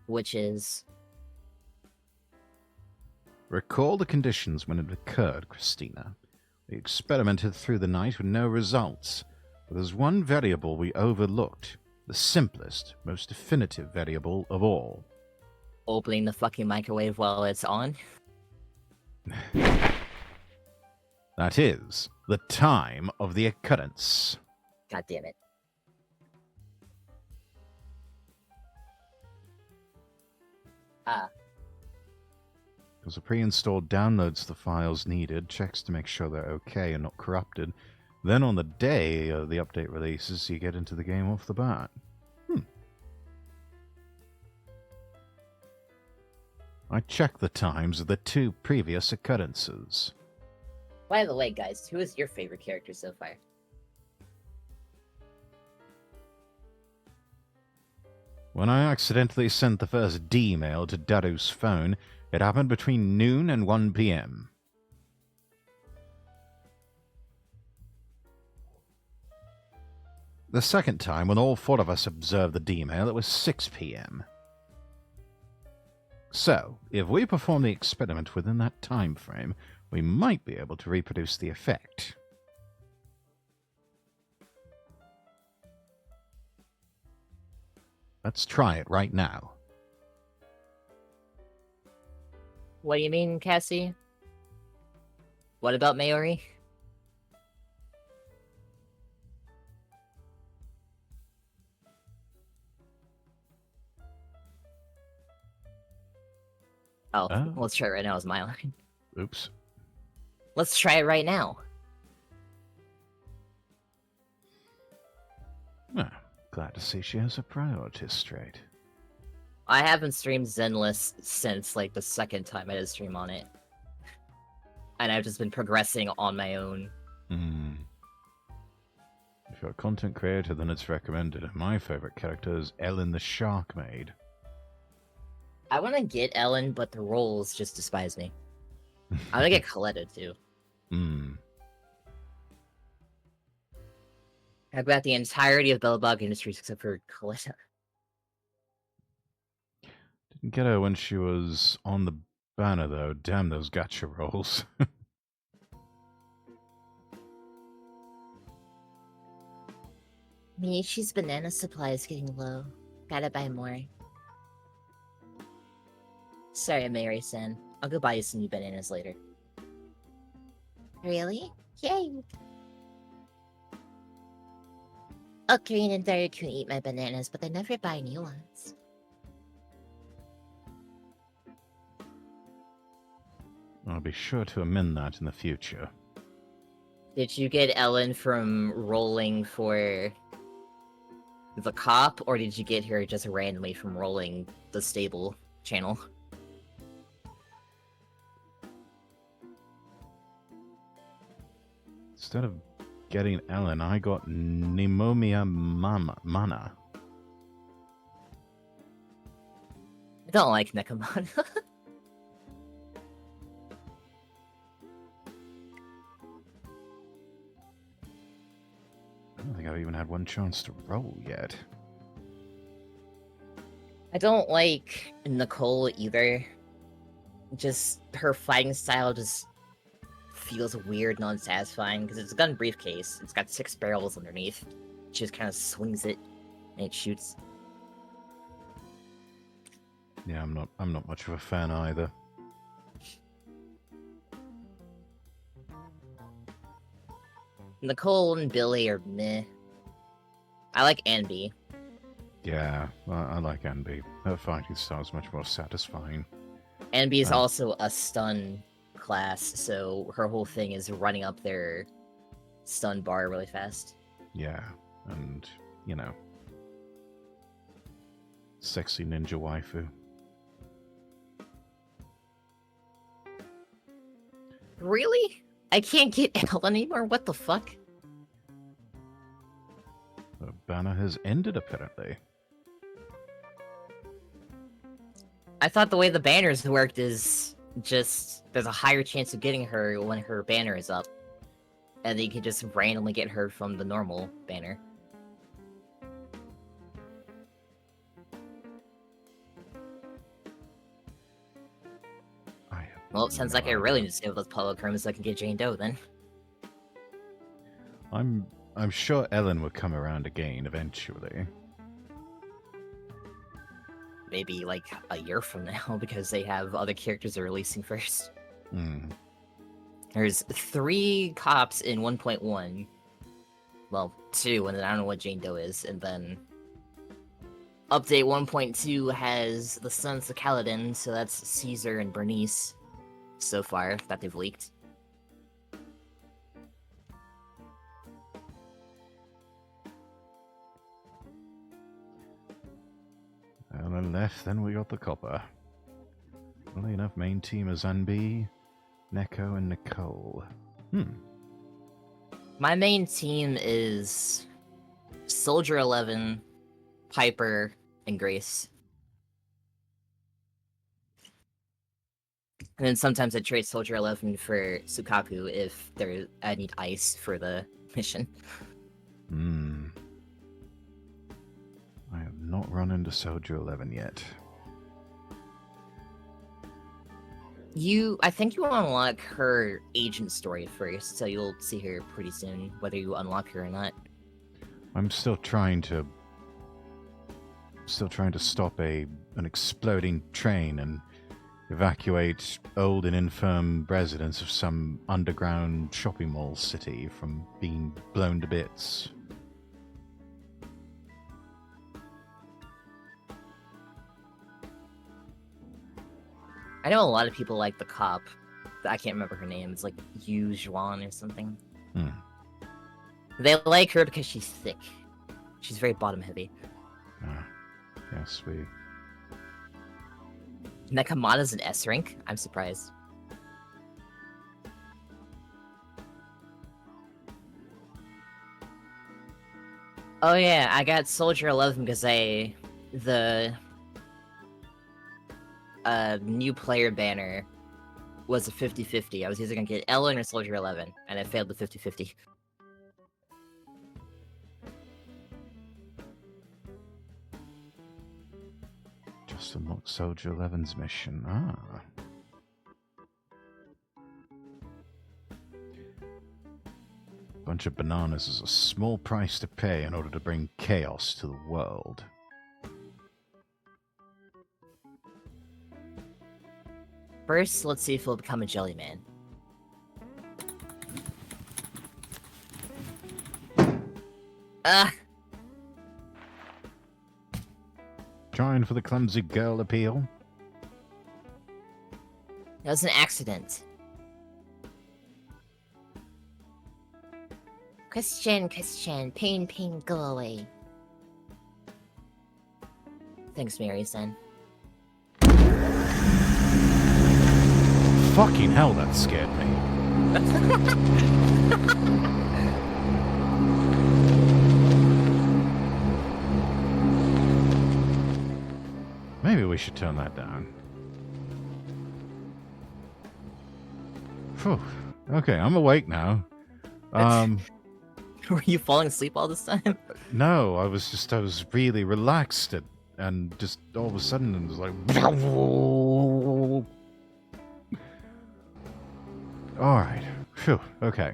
Which is... Recall the conditions when it occurred, Christina. We experimented through the night with no results, but there's one variable we overlooked. The simplest, most definitive variable of all. opening the fucking microwave while it's on? That is, the time of the occurrence. God damn it. Ah. Because the pre-installed downloads the files needed, checks to make sure they're okay and not corrupted. Then on the day of the update releases, you get into the game off the bat. I checked the times of the 2 previous occurrences. By the way, guys, who is your favorite character so far? When I accidentally sent the first D-mail to Daru's phone, it happened between noon and 1 p.m. The second time, when all 4 of us observed the D-mail, it was 6 p.m. So, if we perform the experiment within that time frame, we might be able to reproduce the effect. Let's try it right now. What do you mean, Cassie? What about Mayori? Oh, let's try it right now is my line. Oops. Let's try it right now. Ah, glad to see she has her priorities straight. I haven't streamed Zenless since, like, the second time I did stream on it. And I've just been progressing on my own. If you're a content creator, then it's recommended. And my favorite character is Ellen the Shark Maid. I want to get Ellen, but the roles just despise me. I want to get Coletta, too. I've got the entirety of Bellabog Industries except for Coletta. Didn't get her when she was on the banner, though. Damn those gacha rolls. Miyuchi's banana supply is getting low. Gotta buy more. Sorry, Mary-san. I'll go buy you some new bananas later. Really? Yay! Ocarina and Daru can eat my bananas, but they never buy new ones. I'll be sure to amend that in the future. Did you get Ellen from rolling for the cop, or did you get her just randomly from rolling the stable channel? Instead of getting Ellen, I got Nimomia Mana. I don't like Nekomata. I don't think I've even had one chance to roll yet. I don't like Nicole either. Just her fighting style just feels weird and unsatisfying because it's a gun briefcase. It's got 6 barrels underneath. She just kind of swings it and it shoots. Yeah, I'm not much of a fan either. Nicole and Billy are meh. I like Anby. Yeah, I like Anby. Her fighting style is much more satisfying. Anby is also a stun class, so her whole thing is running up their stun bar really fast. Yeah, and, you know, sexy ninja waifu. Really? I can't get Ellen anymore? What the fuck? The banner has ended, apparently. I thought the way the banners worked is just there's a higher chance of getting her when her banner is up. And then you can just randomly get her from the normal banner. Well, it sounds like I really need to save those Polo Crumbs so I can get Jane Doe then. I'm sure Ellen will come around again eventually. Maybe like a year from now because they have other characters they're releasing first. There's 3 cops in 1.1. Well, 2, and then I don't know what Jane Doe is, and then Update 1.2 has the Sons of Kaladin, so that's Caesar and Bernice so far that they've leaked. On the left, then we got the copper. Funnily enough, main team is Anbi, Neko, and Nicole. My main team is Soldier 11, Piper, and Grace. And then sometimes I trade Soldier 11 for Sukaku if I need ice for the mission. I have not run into Soldier 11 yet. I think you unlock her agent story first, so you'll see her pretty soon, whether you unlock her or not. I'm still trying to stop an exploding train and evacuate old and infirm residents of some underground shopping mall city from being blown to bits. I know a lot of people like the cop. I can't remember her name. It's like Yu Zhuan or something. They like her because she's thick. She's very bottom heavy. Yes, we... Nekamata's an S rank? I'm surprised. Oh yeah, I got Soldier 11 because the new player banner was a 50-50. I was either gonna get Ellen or Soldier 11, and I failed the 50-50. Just unlocked Soldier 11's mission. Bunch of bananas is a small price to pay in order to bring chaos to the world. First, let's see if he'll become a jelly man. Trying for the clumsy girl appeal? That was an accident. Christian, pain, go away. Thanks, Mary-san. Fucking hell, that scared me. Maybe we should turn that down. Phew. Okay, I'm awake now. Were you falling asleep all this time? No, I was really relaxed and just all of a sudden it was like... Alright. Phew. Okay.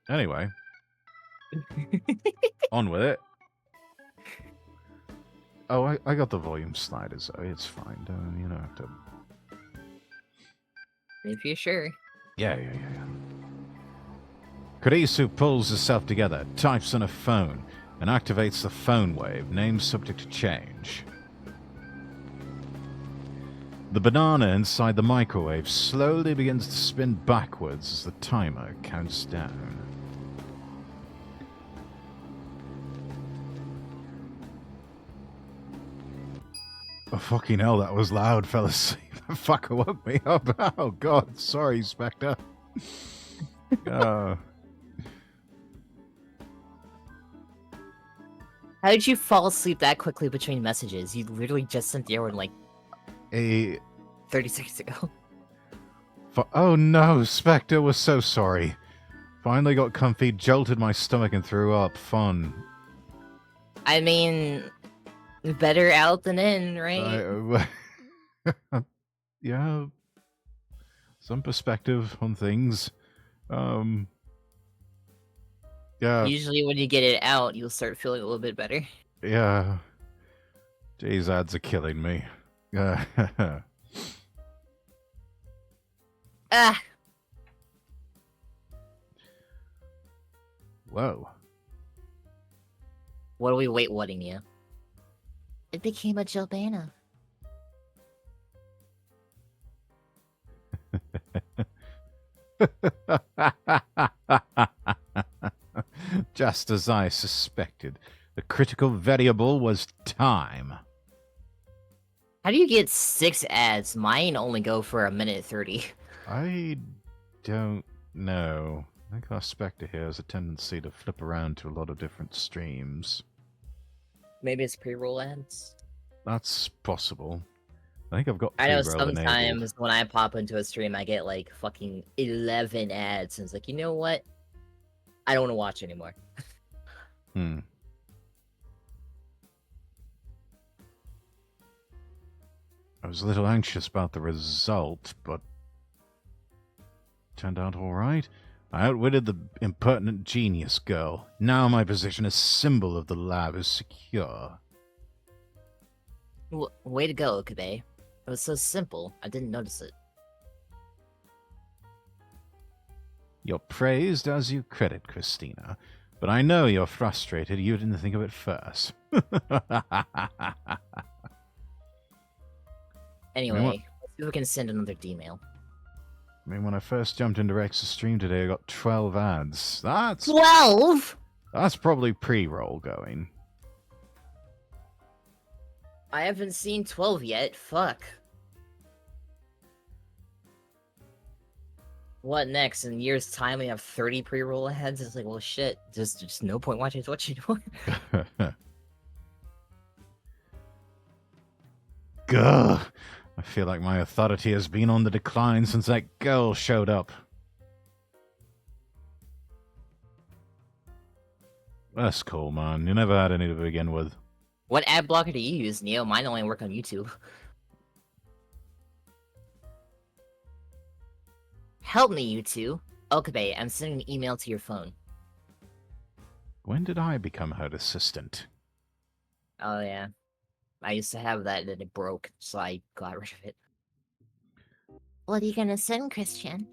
Anyway. On with it. Oh, I got the volume sliders, so it's fine. You don't have to... If you're sure. Yeah. Kurisu pulls herself together, types on a phone, and activates the phone wave, name subject to change. The banana inside the microwave slowly begins to spin backwards as the timer counts down. Oh, fucking hell, that was loud, fell asleep. That fucker woke me up. Oh, God, sorry, Spectre. How did you fall asleep that quickly between messages? You literally just sent the one like 30 seconds ago. Oh no, Spectre was so sorry. Finally got comfy, jolted my stomach and threw up. Fun. I mean, better out than in, right? Yeah. Some perspective on things. Yeah. Usually when you get it out, you'll start feeling a little bit better. Yeah. These ads are killing me. Ah! Whoa. What are we wait-whatting you? It became a Jobana. Just as I suspected. The critical variable was time. How do you get 6 ads? Mine only go for 1:30. I don't know. I think our Spectre here has a tendency to flip around to a lot of different streams. Maybe it's pre-roll ads. That's possible. I think I've got I know pre-roll enabled. sometimes when I pop into a stream, I get like fucking 11 ads, and it's like, you know what? I don't want to watch anymore. Hmm. I was a little anxious about the result, but turned out all right. I outwitted the impertinent genius girl. Now my position as symbol of the lab is secure. Way to go, Okabe. It was so simple, I didn't notice it. You're praised as you credit, Christina. But I know you're frustrated you didn't think of it first. Anyway, what? let's see if we can send another D-mail. I mean, when I first jumped into Rex's stream today, I got 12 ads. That's 12?! That's probably pre-roll going. I haven't seen 12 yet, fuck. What next? In years' time, we have 30 pre-roll aheads? It's like, well, shit. Just no point watching Twitch anymore. Gah! I feel like my authority has been on the decline since that girl showed up. That's cool, man. You never had any to begin with. What ad blocker do you use, Neo? Mine only work on YouTube. Help me, you two. Okabe, I'm sending an email to your phone. When did I become her assistant? Oh, yeah. I used to have that, and then it broke, so I got rid of it. What are you gonna send, Christian?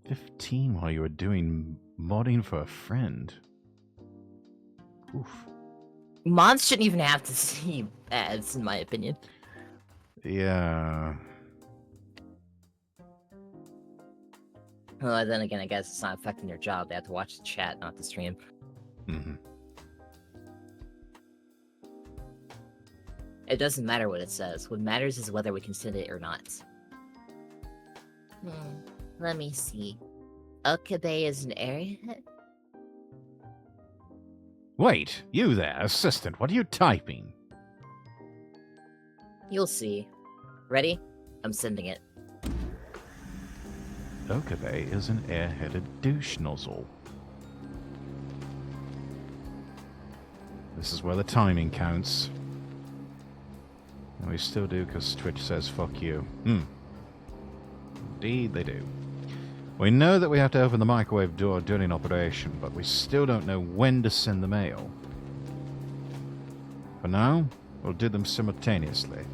15 while you were doing modding for a friend. Oof. Mods shouldn't even have to see ads, in my opinion. Yeah. Well, then again, I guess it's not affecting their job. They have to watch the chat, not the stream. Mm-hmm. It doesn't matter what it says. What matters is whether we can send it or not. Let me see. Okabe is an airhead? Wait, you there, assistant, what are you typing? You'll see. Ready? I'm sending it. Okabe is an airheaded douche nozzle. This is where the timing counts. And we still do because Twitch says fuck you. Indeed they do. We know that we have to open the microwave door during an operation, but we still don't know when to send the mail. For now, we'll do them simultaneously.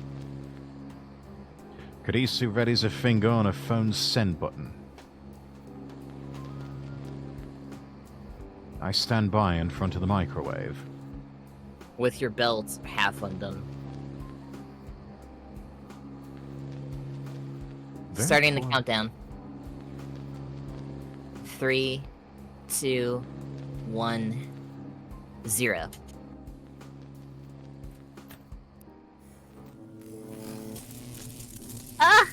Kurisu readies a finger on her phone's send button. I stand by in front of the microwave. With your belt half undone. Very Starting the cool. countdown. 3, 2, 1, 0. Ah!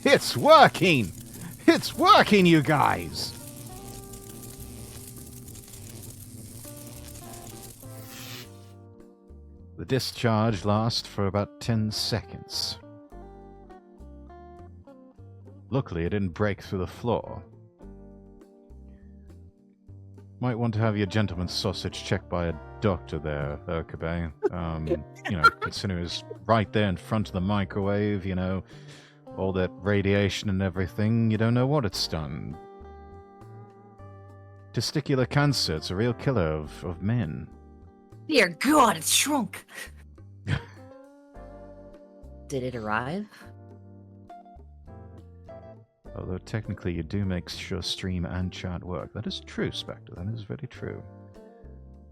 It's working! It's working, you guys! The discharge lasts for about 10 seconds. Luckily, it didn't break through the floor. Might want to have your gentleman's sausage checked by a doctor there, Okabe. You know, considering it was right there in front of the microwave, you know, all that radiation and everything, you don't know what it's done. Testicular cancer, it's a real killer of men. Dear God, it's shrunk! Did it arrive? Although technically you do make sure stream and chat work. That is true, Spectre. That is very true.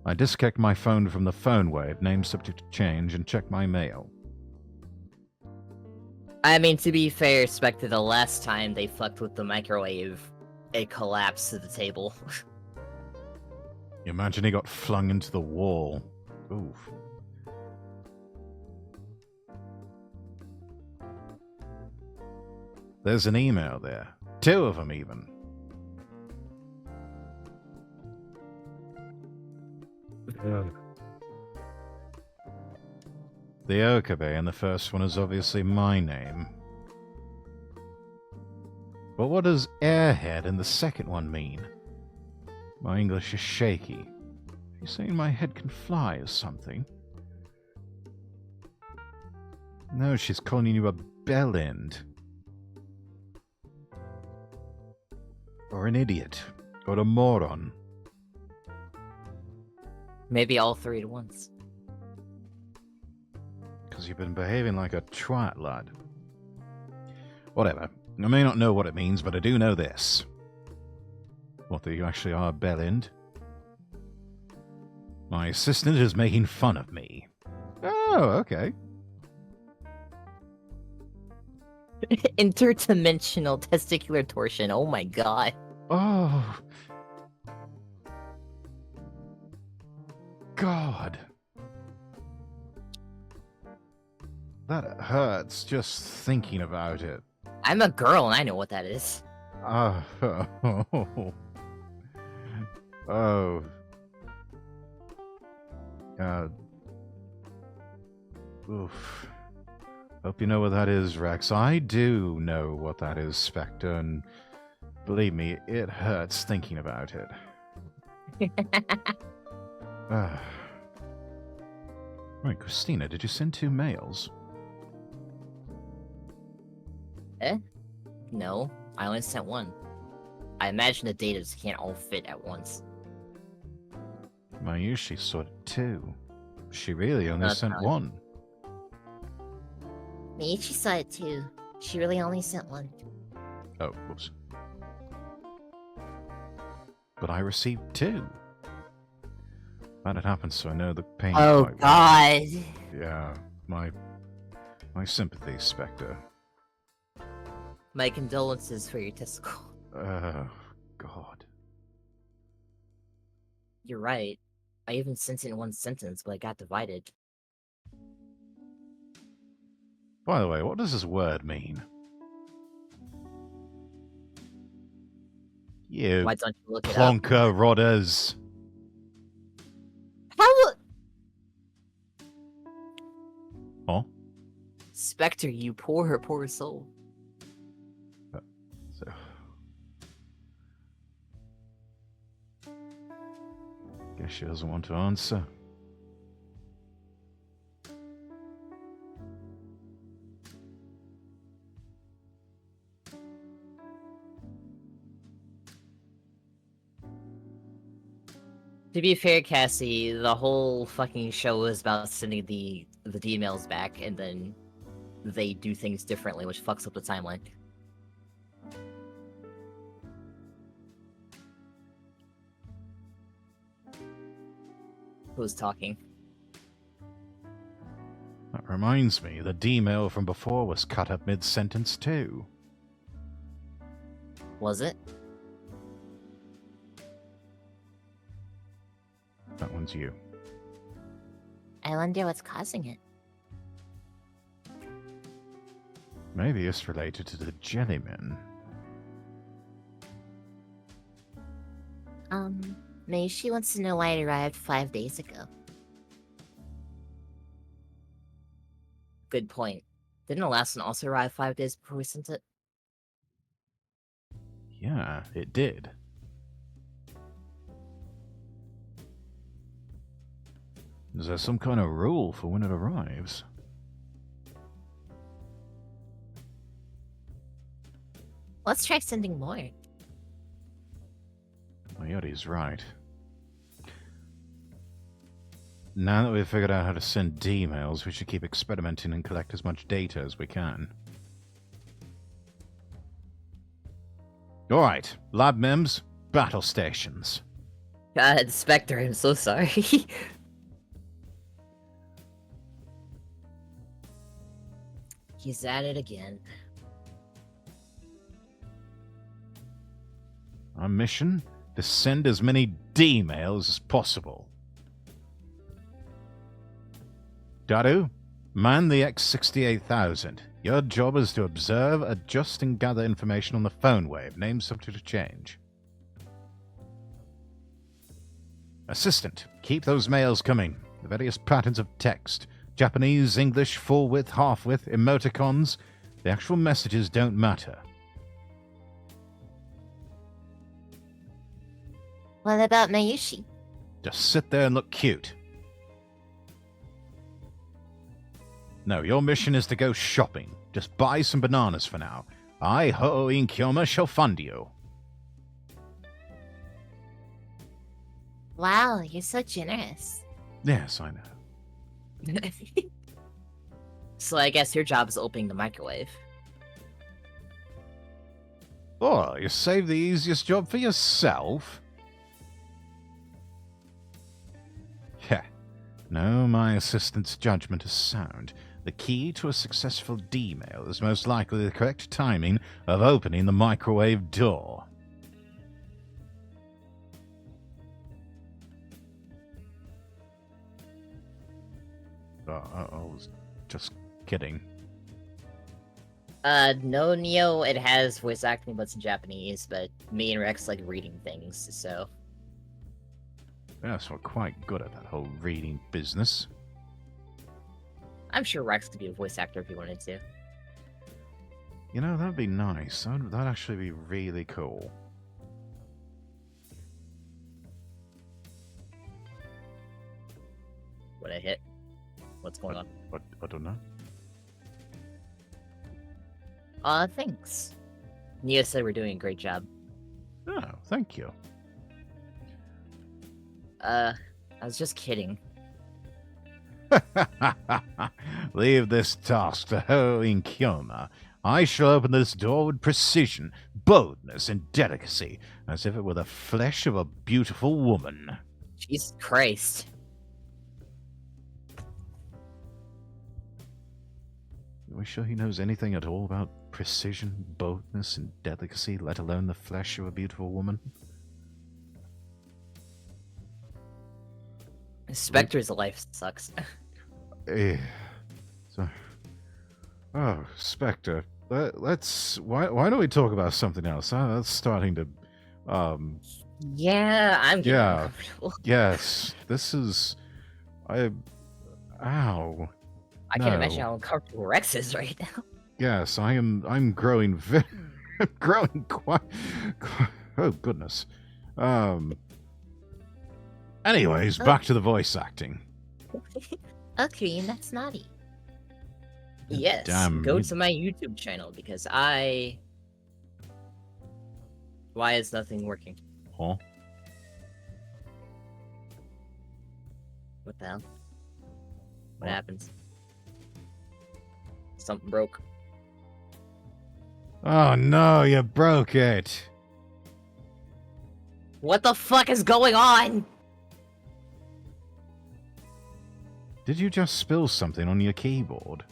I disconnect my phone from the phone wave, name subject to change, and check my mail. I mean, to be fair, Spectre, the last time they fucked with the microwave, it collapsed to the table. You imagine he got flung into the wall. Oof. There's an email there. 2 of them, even. The Okabe in the first one is obviously my name. But what does airhead in the second one mean? My English is shaky. You're saying my head can fly or something? No, she's calling you a bellend. Or an idiot. Or a moron. Maybe all 3 at once. Because you've been behaving like a twat, lad. Whatever. I may not know what it means, but I do know this. What, that you actually are a bellend? My assistant is making fun of me. Oh, okay. Interdimensional testicular torsion, oh my god. Oh. God. That hurts just thinking about it. I'm a girl and I know what that is. Oh. Oh. Oof. Hope you know what that is, Rex. I do know what that is, Spectre, and believe me, it hurts thinking about it. Right, Christina, did you send 2 mails? No, I only sent 1. I imagine the data can't all fit at once. Mayushi sort of 2. She really only That's sent fine. 1. Miichi saw it too. She really only sent 1. Oh, whoops. But I received 2. That had happened, so I know the pain Oh quite well. god. Yeah, my sympathy, Spectre. My condolences for your testicle. Oh, God. You're right. I even sent it in 1 sentence, but it got divided. By the way, what does this word mean? You Why don't you look it up? plonker rodders. How? Oh? Spectre, you poor soul. So. Guess she doesn't want to answer. To be fair, Cassie, the whole fucking show was about sending the emails back, and then they do things differently, which fucks up the timeline. Who's talking? That reminds me, the D-mail from before was cut up mid-sentence too. Was it? That one's you. I wonder what's causing it. Maybe it's related to the Jellymen. Miichi wants to know why it arrived 5 days ago. Good point. Didn't the last one also arrive 5 days before we sent it? Yeah, it did. Is there some kind of rule for when it arrives? Let's try sending more. Coyote's right. Now that we've figured out how to send D-mails, we should keep experimenting and collect as much data as we can. All right, lab mems, battle stations. God, Spectre, I'm so sorry. He's at it again. Our mission? To send as many D-mails as possible. Daru, man the X-68000. Your job is to observe, adjust, and gather information on the phone wave. Name subject to change. Assistant, keep those mails coming. The various patterns of text. Japanese, English, full width, half width, emoticons. The actual messages don't matter. What about Mayushi? Just sit there and look cute. No, your mission is to go shopping. Just buy some bananas for now. I, Ho-In Kyoma, shall fund you. Wow, you're so generous. Yes, I know. So I guess your job is opening the microwave. Oh, you saved the easiest job for yourself? Heh. No, my assistant's judgment is sound. The key to a successful D-mail is most likely the correct timing of opening the microwave door. I was just kidding. No, Neo, it has voice acting, but it's in Japanese, but me and Rex like reading things, so... Yes, we're quite good at that whole reading business. I'm sure Rex could be a voice actor if he wanted to. You know, that'd be nice. That'd actually be really cool. What I hit? What's going on? I don't know. Thanks. Neo said we're doing a great job. Oh, thank you. I was just kidding. Leave this task to Ho-In Kyoma. I shall open this door with precision, boldness, and delicacy, as if it were the flesh of a beautiful woman. Jesus Christ. Are we sure he knows anything at all about precision, boldness, and delicacy, let alone the flesh of a beautiful woman? Spectre's life sucks. So, oh, Spectre. Let's. Why don't we talk about something else? That's starting to. Yeah, I'm getting Yeah. uncomfortable. Yes, this is. Ow. I can't No. imagine how uncomfortable Rex is right now. Yes, I'm growing very. I'm growing quite. Oh goodness. Anyways, back to the voice acting. Oh, Cream, that's naughty. Yes, Damn, go you- to my YouTube channel because I... Why is nothing working? Huh? What the hell? What What? happens? Something broke. Oh no, you broke it. What the fuck is going on? Did you just spill something on your keyboard?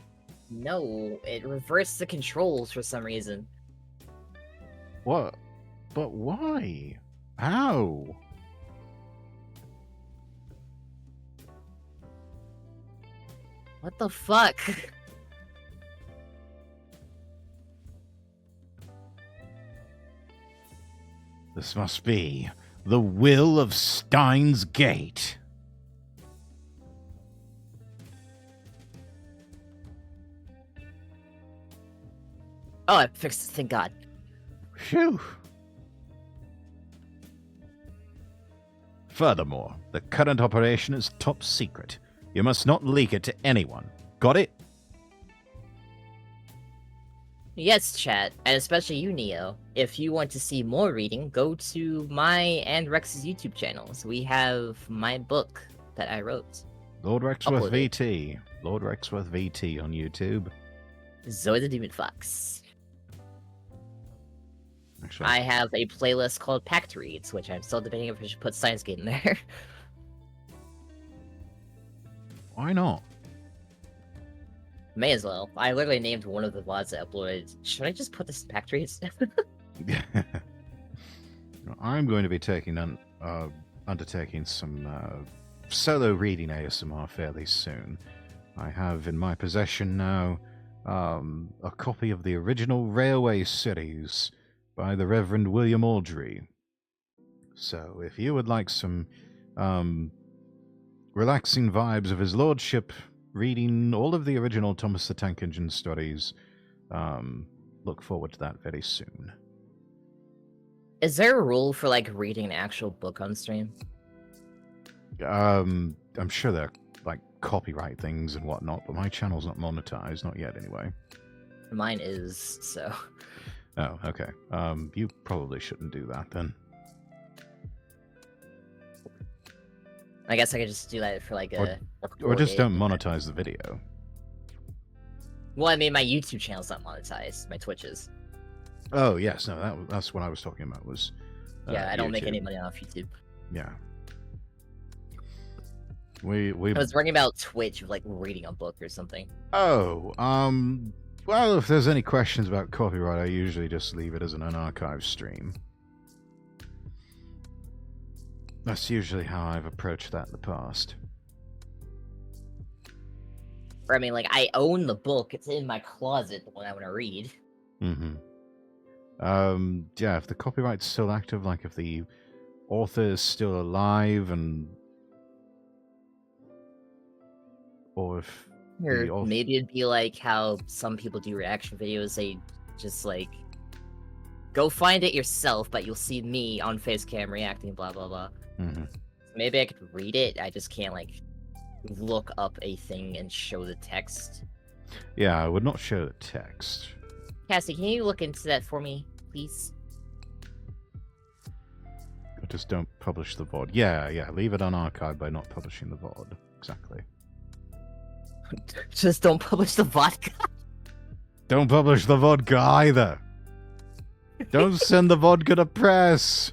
No, it reversed the controls for some reason. What? But why? How? What the fuck? This must be the will of Stein's Gate. Oh, I fixed it, thank God. Phew. Furthermore, the current operation is top secret. You must not leak it to anyone. Got it? Yes, chat, and especially you, Neo. If you want to see more reading, go to my and Rex's YouTube channels. We have my book that I wrote. Lord Rexworth Upload it. VT. Lord Rexworth VT on YouTube. Zoe the Demon Fox. actually. I have a playlist called Packed Reads, which I'm still debating if I should put Steins Gate in there. Why not? May as well. I literally named one of the VODs I uploaded. Should I just put this in Packed Reads? I'm going to be undertaking some solo reading ASMR fairly soon. I have in my possession now a copy of the original Railway series by the Reverend William Aldry. So if you would like some relaxing vibes of his lordship reading all of the original Thomas the Tank Engine stories, look forward to that very soon. Is there a rule for like reading an actual book on stream? I'm sure there are like copyright things and whatnot, but my channel's not monetized, not yet anyway. Mine is, so. Oh, okay. You probably shouldn't do that then. I guess I could just do that for like a. Or just don't monetize the video. Well, I mean, my YouTube channel's not monetized. My Twitch is. Oh yes, no, that's what I was talking about. Was Yeah, I don't make YouTube. any money off YouTube. Yeah. We I was worrying about Twitch, like reading a book or something. Oh, well, if there's any questions about copyright, I usually just leave it as an unarchived stream. That's usually how I've approached that in the past. Or I mean, like I own the book; it's in my closet, the one I want to read. Mm-hmm. Yeah, if the copyright's still active, like if the author is still alive, and or if Or the author... maybe it'd be like how some people do reaction videos. They just like go find it yourself, but you'll see me on facecam reacting, blah blah blah. Mm-hmm. Maybe I could read it. I just can't like look up a thing and show the text. Yeah, I would not show the text. Cassie, can you look into that for me, please? Just don't publish the VOD. Yeah, leave it unarchived by not publishing the VOD. Exactly. Just don't publish the vodka. Don't publish the vodka either. Don't send the vodka to press.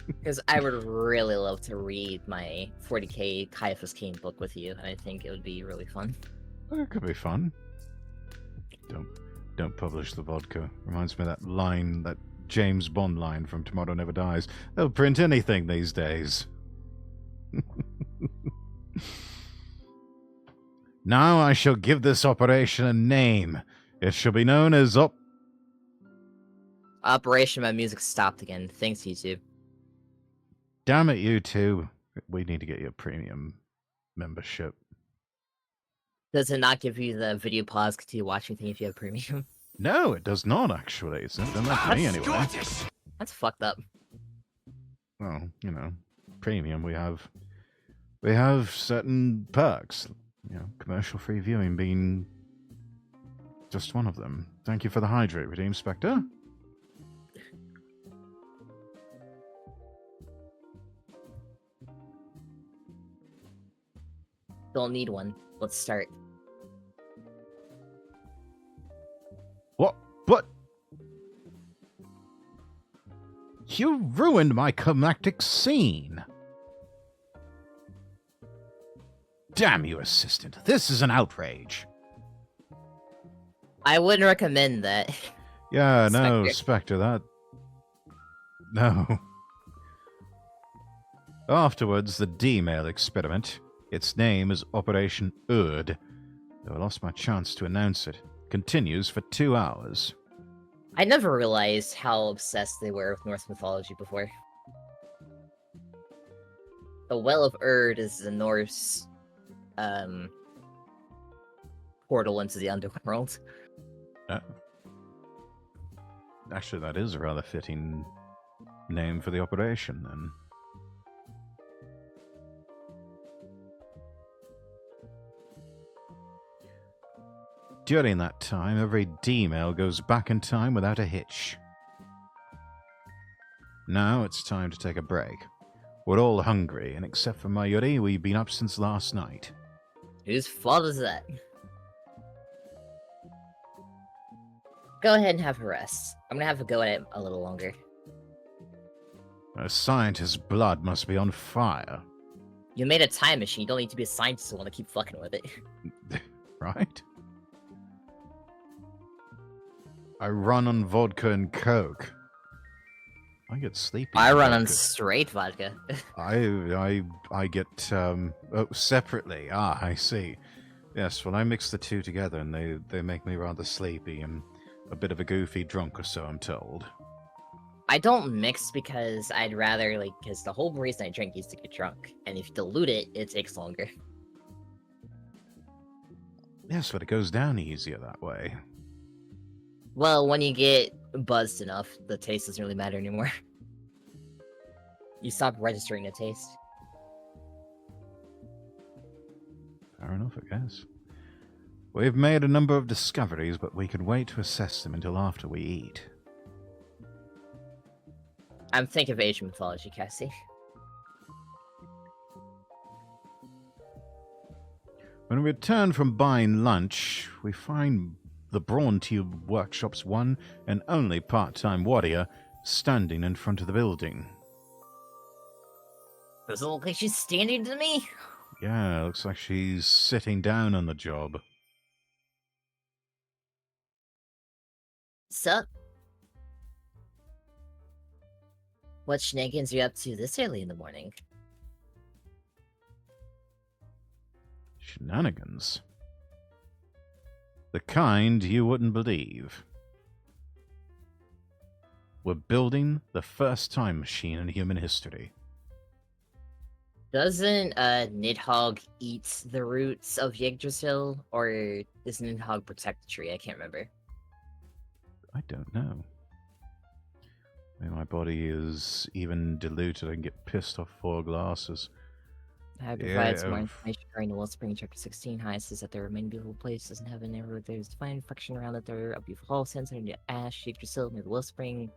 Because I would really love to read my 40k Caiaphas Cain book with you, and I think it would be really fun. Well, it could be fun. Don't publish the vodka. Reminds me of that line, that James Bond line from Tomorrow Never Dies. They'll print anything these days. Now I shall give this operation a name. It shall be known as Operation, my music stopped again. Thanks, YouTube. Damn it, YouTube. We need to get you a premium membership. Does it not give you the video pause continue watching thing if you have premium? No, it does not, actually. It's not done that to me, anyway. That's fucked up. Well, you know, premium, we have certain perks. You know, commercial-free viewing being just one of them. Thank you for the hydrate, Redeem Spectre. Don't need one. Let's start. What? You ruined my climactic scene. Damn you, assistant. This is an outrage. I wouldn't recommend that. Yeah, no, Spectre. Spectre, that... No. Afterwards, the D-mail experiment. Its name is Operation Urd. Though I lost my chance to announce it. Continues for 2 hours. I never realized how obsessed they were with Norse mythology before. The Well of Urd is the Norse portal into the underworld. Actually, that is a rather fitting name for the operation, then. During that time, every D-mail goes back in time without a hitch. Now it's time to take a break. We're all hungry, and except for Mayuri, we've been up since last night. Whose fault is that? Go ahead and have a rest. I'm gonna have a go at it a little longer. A scientist's blood must be on fire. You made a time machine. You don't need to be a scientist to want to keep fucking with it. Right? I run on vodka and coke. I get sleepy. I run on vodka. straight vodka. I get separately. Ah, I see. Yes, well I mix the two together and they make me rather sleepy and a bit of a goofy drunk or so, I'm told. I don't mix because I'd rather, because the whole reason I drink is to get drunk. And if you dilute it, it takes longer. Yes, but it goes down easier that way. Well, when you get buzzed enough, the taste doesn't really matter anymore. You stop registering the taste. Fair enough, I guess. We've made a number of discoveries, but we can wait to assess them until after we eat. I'm thinking of Asian mythology, Cassie. When we return from buying lunch, we find the Brawn Tube Workshop's one and only part-time warrior standing in front of the building. Does it look like she's standing to me? Yeah, looks like she's sitting down on the job. Sup? What shenanigans are you up to this early in the morning? Shenanigans. The kind you wouldn't believe. We're building the first time machine in human history. Doesn't Nidhogg eat the roots of Yggdrasil, or does Nidhogg protect the tree? I can't remember. I don't know. Maybe my body is even diluted. I can get pissed off 4 glasses. I provide some more information during the Wellspring Chapter 16. Highest is that there are many beautiful places in heaven. Everywhere there's divine reflection around it. There are a beautiful hall centered in the ash, Yggdrasil near the Wellspring.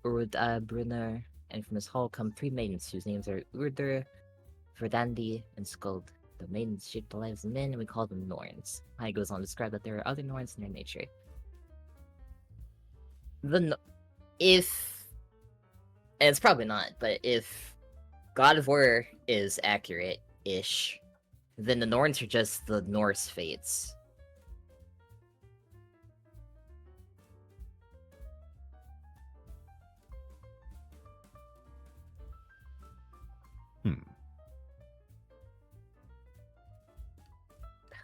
Brunner. And from this hall come 3 maidens whose names are Urdur, Verdandi, and Skuld. The maidens shape the lives of men, and we call them Norns. He goes on to describe that there are other Norns in their nature. If, and it's probably not, but if God of War is accurate-ish, then the Norns are just the Norse fates.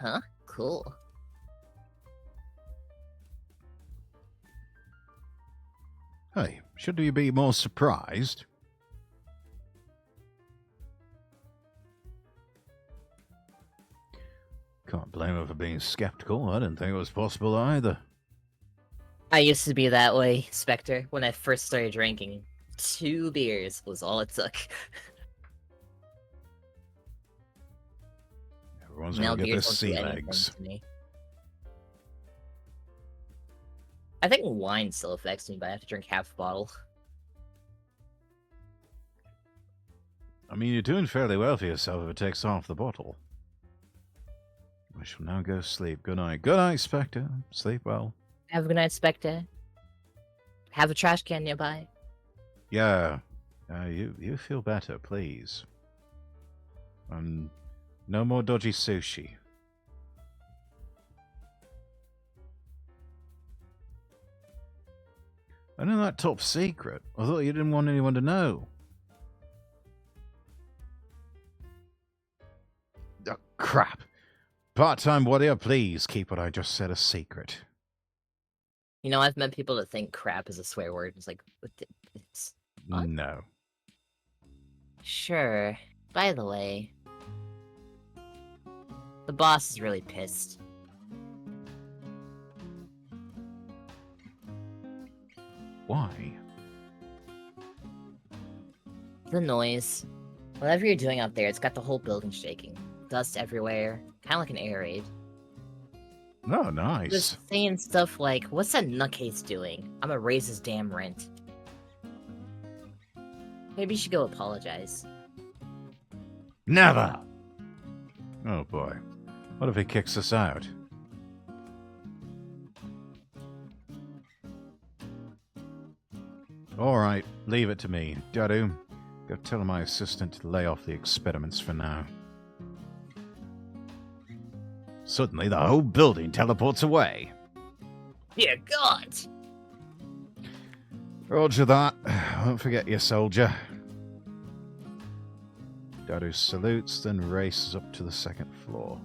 Huh? Cool. Hey, should you be more surprised? Can't blame her for being skeptical. I didn't think it was possible either. I used to be that way, Spectre. When I first started drinking, 2 beers was all it took. Everyone's Now gonna get their beers don't do sea anything legs. to me. I think wine still affects me, but I have to drink half a bottle. I mean, you're doing fairly well for yourself if it takes half the bottle. I shall now go sleep. Good night. Good night, Spectre. Sleep well. Have a good night, Spectre. Have a trash can nearby. Yeah. You feel better, please. No more dodgy sushi. I know that top secret. I thought you didn't want anyone to know. Oh, crap. Part-time warrior, please keep what I just said a secret. You know, I've met people that think crap is a swear word. It's like, it's... What? No. Sure. By the way, the boss is really pissed. Why? The noise. Whatever you're doing out there, it's got the whole building shaking. Dust everywhere. Kind of like an air raid. Oh, nice. Just saying stuff like, what's that nutcase doing? I'm gonna raise his damn rent. Maybe you should go apologize. Never! Oh boy. What if he kicks us out? All right, leave it to me. Dadu, go tell my assistant to lay off the experiments for now. Suddenly, the whole building teleports away. Dear God! Roger that. Won't forget you, soldier. Dadu salutes, then races up to the second floor.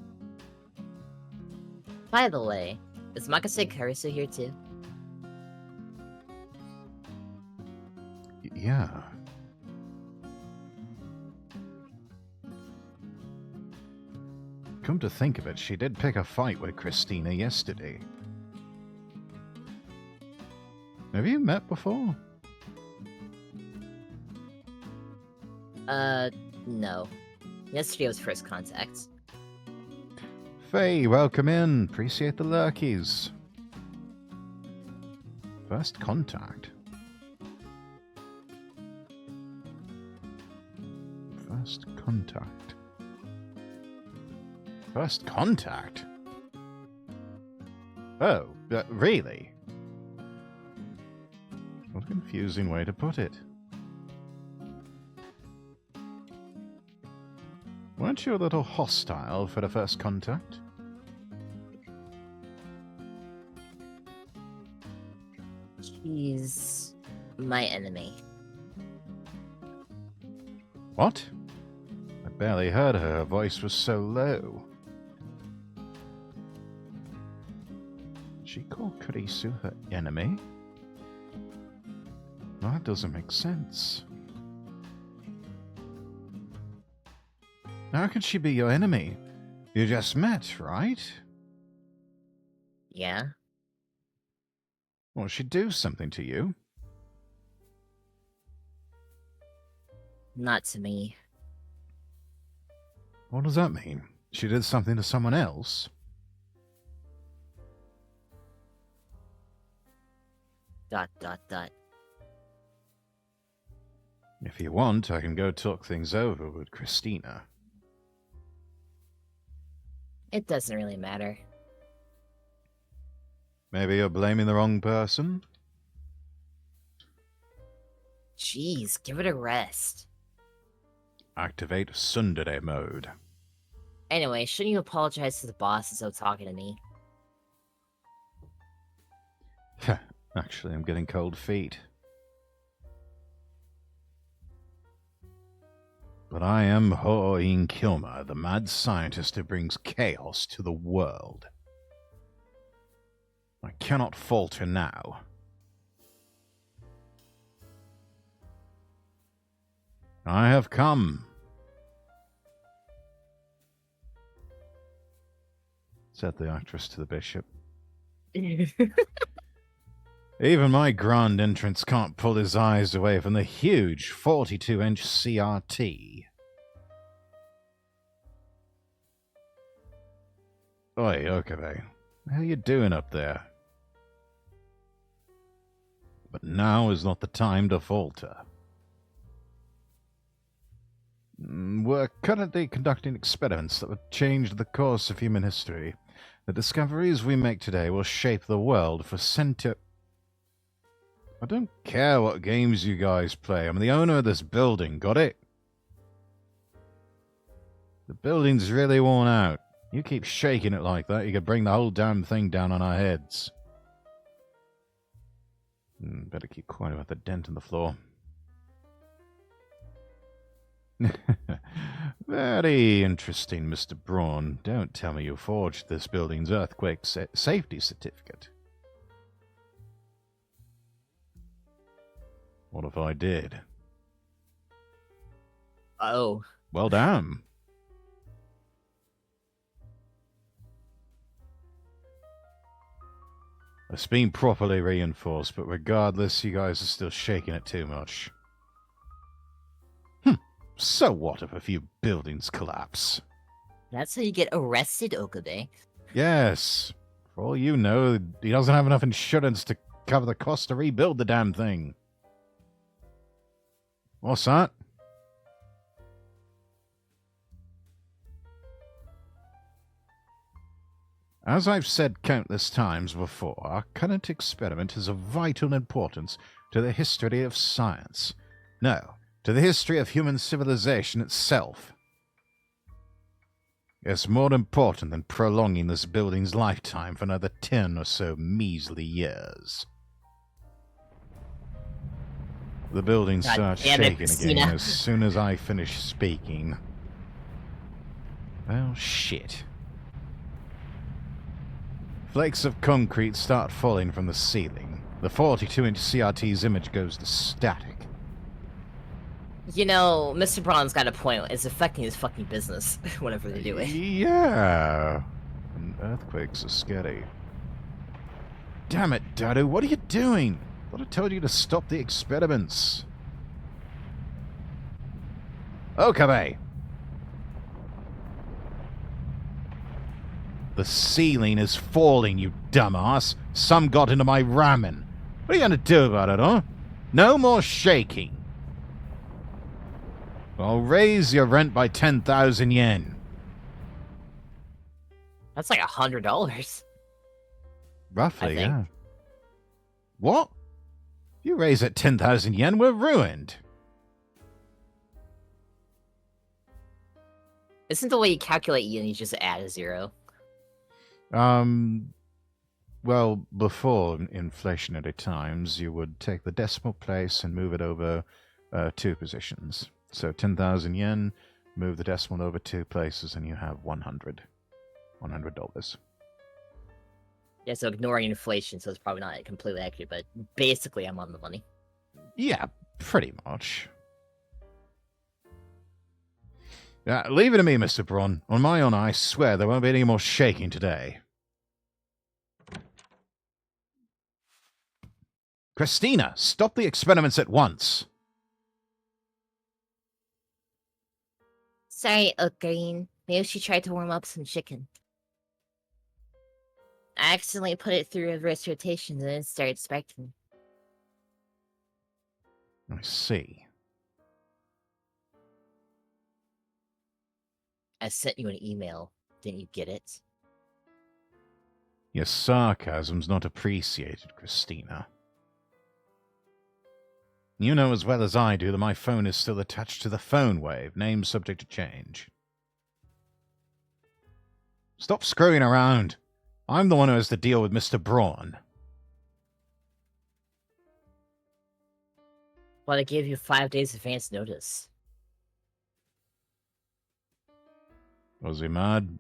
By the way, is Makase Karisu here too? Yeah. Come to think of it, she did pick a fight with Christina yesterday. Have you met before? No. Yesterday was first contact. Faye, welcome in. Appreciate the lurkies. First contact. First contact. First contact? Oh, really? What a confusing way to put it. Weren't you a little hostile for the first contact? She's my enemy. What? I barely heard her. Her voice was so low. She called Kurisu her enemy? No, that doesn't make sense. How could she be your enemy? You just met, right? Yeah? Well, she'd do something to you. Not to me. What does that mean? She did something to someone else? Dot dot dot. If you want, I can go talk things over with Christina. It doesn't really matter. Maybe you're blaming the wrong person? Jeez, give it a rest. Activate Tsundere mode. Anyway, shouldn't you apologize to the boss instead of talking to me? Actually, I'm getting cold feet. But I am Ho-In Kilmer, the mad scientist who brings chaos to the world. I cannot falter now. I have come. Said the actress to the bishop. Even my grand entrance can't pull his eyes away from the huge 42-inch CRT. Oi, Okabe. How you doing up there? But now is not the time to falter. We're currently conducting experiments that will change the course of human history. The discoveries we make today will shape the world for I don't care what games you guys play. I'm the owner of this building, got it? The building's really worn out. You keep shaking it like that, you could bring the whole damn thing down on our heads. Better keep quiet about the dent in the floor. Very interesting, Mr. Braun. Don't tell me you forged this building's earthquake safety certificate. What if I did? Oh. Well, damn. It's been properly reinforced, but regardless, you guys are still shaking it too much. So what if a few buildings collapse? That's how you get arrested, Okabe. Yes. For all you know, he doesn't have enough insurance to cover the cost to rebuild the damn thing. What's that? As I've said countless times before, our current experiment is of vital importance to the history of science. No, to the history of human civilization itself. It's more important than prolonging this building's lifetime for another 10 or so measly years. The building God starts damn it, shaking Christina. again as soon as I finish speaking. Well, shit. Flakes of concrete start falling from the ceiling. The 42-inch CRT's image goes to static. You know, Mr. Braun's got a point. It's affecting his fucking business, whatever they're doing. Yeah. And earthquakes are scary. Damn it, Dadu, what are you doing? I thought I told you to stop the experiments. Okabe! The ceiling is falling, you dumbass. Some got into my ramen. What are you going to do about it, huh? No more shaking. I'll raise your rent by 10,000 yen. That's like $100. Roughly, I think. yeah. What? If you raise it 10,000 yen, we're ruined. Isn't the way you calculate yen, you just add a zero? Well, before inflationary times, you would take the decimal place and move it over 2 positions. So 10,000 yen, move the decimal over 2 places, and you have $100. $100. Yeah, so ignoring inflation, so it's probably not completely accurate, but basically I'm on the money. Yeah, pretty much. Leave it to me, Mr. Braun. On my honor, I swear there won't be any more shaking today. Christina, stop the experiments at once. Sorry, Green. Maybe she tried to warm up some chicken. I accidentally put it through reverse rotation and it started sparking. I see. I sent you an email. Didn't you get it? Your sarcasm's not appreciated, Christina. You know as well as I do that my phone is still attached to the phone wave, name subject to change. Stop screwing around. I'm the one who has to deal with Mr. Braun. Well, I gave you 5 days advance notice. Was he mad?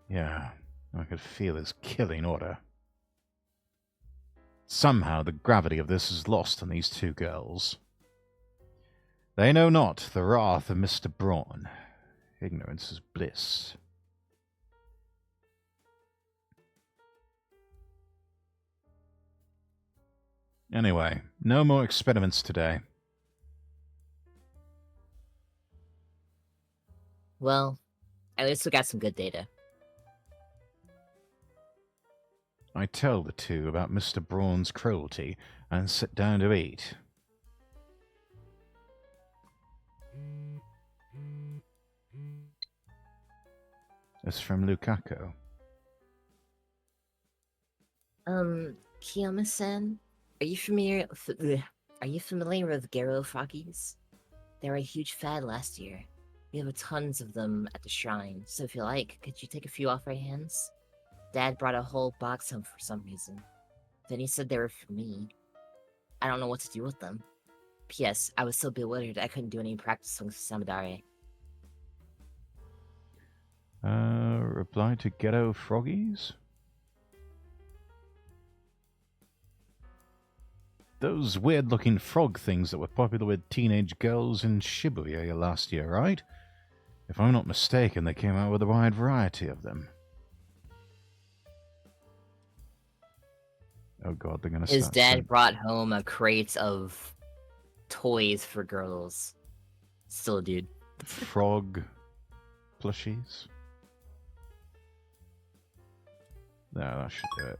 Yeah, I could feel his killing order. Somehow the gravity of this is lost on these 2 girls. They know not the wrath of Mr. Braun. Ignorance is bliss. Anyway, no more experiments today. Well, at least we got some good data. I tell the 2 about Mr. Braun's cruelty and sit down to eat. It's from Lukaku. Kiyama-san, are you familiar with Garo froggies? They were a huge fad last year. We have tons of them at the shrine, so if you like, could you take a few off our hands? Dad brought a whole box home for some reason. Then he said they were for me. I don't know what to do with them. P.S. I was so bewildered I couldn't do any practice with Samadare. Reply to Ghetto Froggies? Those weird-looking frog things that were popular with teenage girls in Shibuya last year, right? If I'm not mistaken, they came out with a wide variety of them. Oh god, they're gonna His start dad brought home a crate of toys for girls. Still a dude. frog plushies. No, that should do it.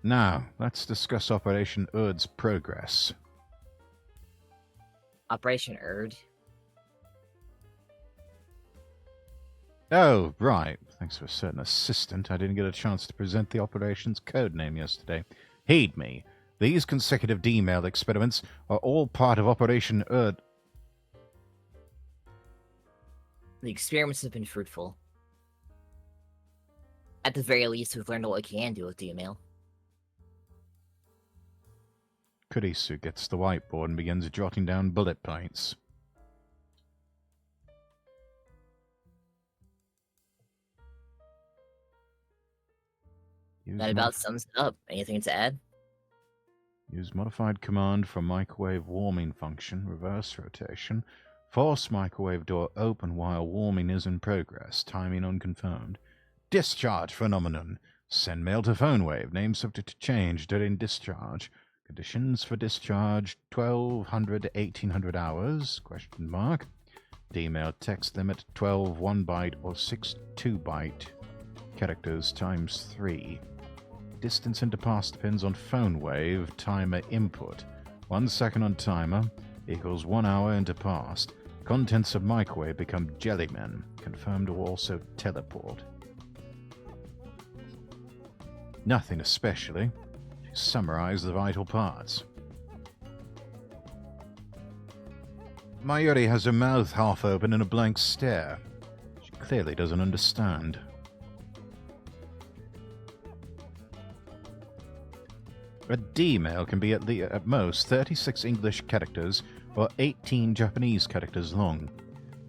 Now, let's discuss Operation Urd's progress. Operation Erd. Oh, right. Thanks to a certain assistant, I didn't get a chance to present the operation's code name yesterday. Heed me. These consecutive D-mail experiments are all part of Operation Erd. The experiments have been fruitful. At the very least, we've learned what we can do with the email. Kurisu gets the whiteboard and begins jotting down bullet points. That about sums it up. Anything to add? Use modified command for microwave warming function, reverse rotation. Force microwave door open while warming is in progress, timing unconfirmed. Discharge phenomenon. Send mail to phone wave, name subject to change during discharge. Conditions for discharge 1200 to 1800 hours, question mark. D-mail text limit 12 1-byte or 6 2-byte characters times 3. Distance into past depends on phone wave timer input. 1 second on timer equals 1 hour into past. Contents of microwave become jellymen. Confirmed to also teleport. Nothing especially. To summarize the vital parts. Mayuri has her mouth half open in a blank stare. She clearly doesn't understand. A D-mail can be at most 36 English characters or 18 Japanese characters long.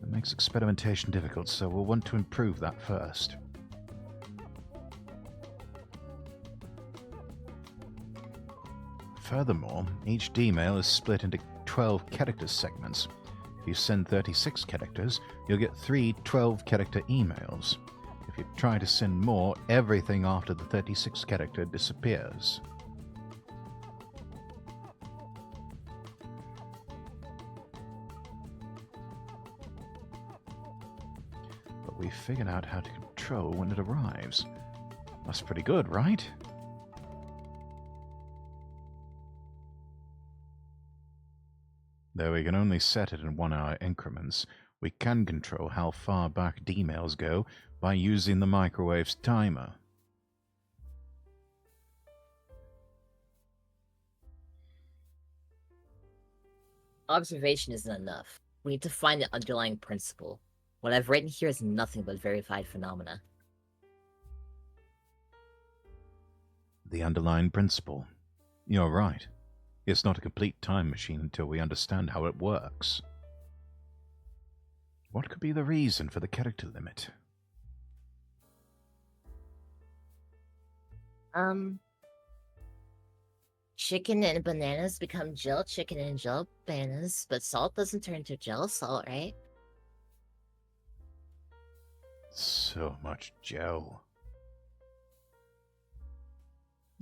That makes experimentation difficult, so we'll want to improve that first. Furthermore, each D-mail is split into 12 character segments. If you send 36 characters, you'll get 3 12-character emails. If you try to send more, everything after the 36 character disappears. But we figured out how to control when it arrives. That's pretty good, right? Though we can only set it in 1-hour increments, we can control how far back D-mails go by using the microwave's timer. Observation isn't enough. We need to find the underlying principle. What I've written here is nothing but verified phenomena. The underlying principle. You're right. It's not a complete time machine until we understand how it works. What could be the reason for the character limit? Chicken and bananas become gel chicken and gel bananas, but salt doesn't turn to gel salt, right? So much gel.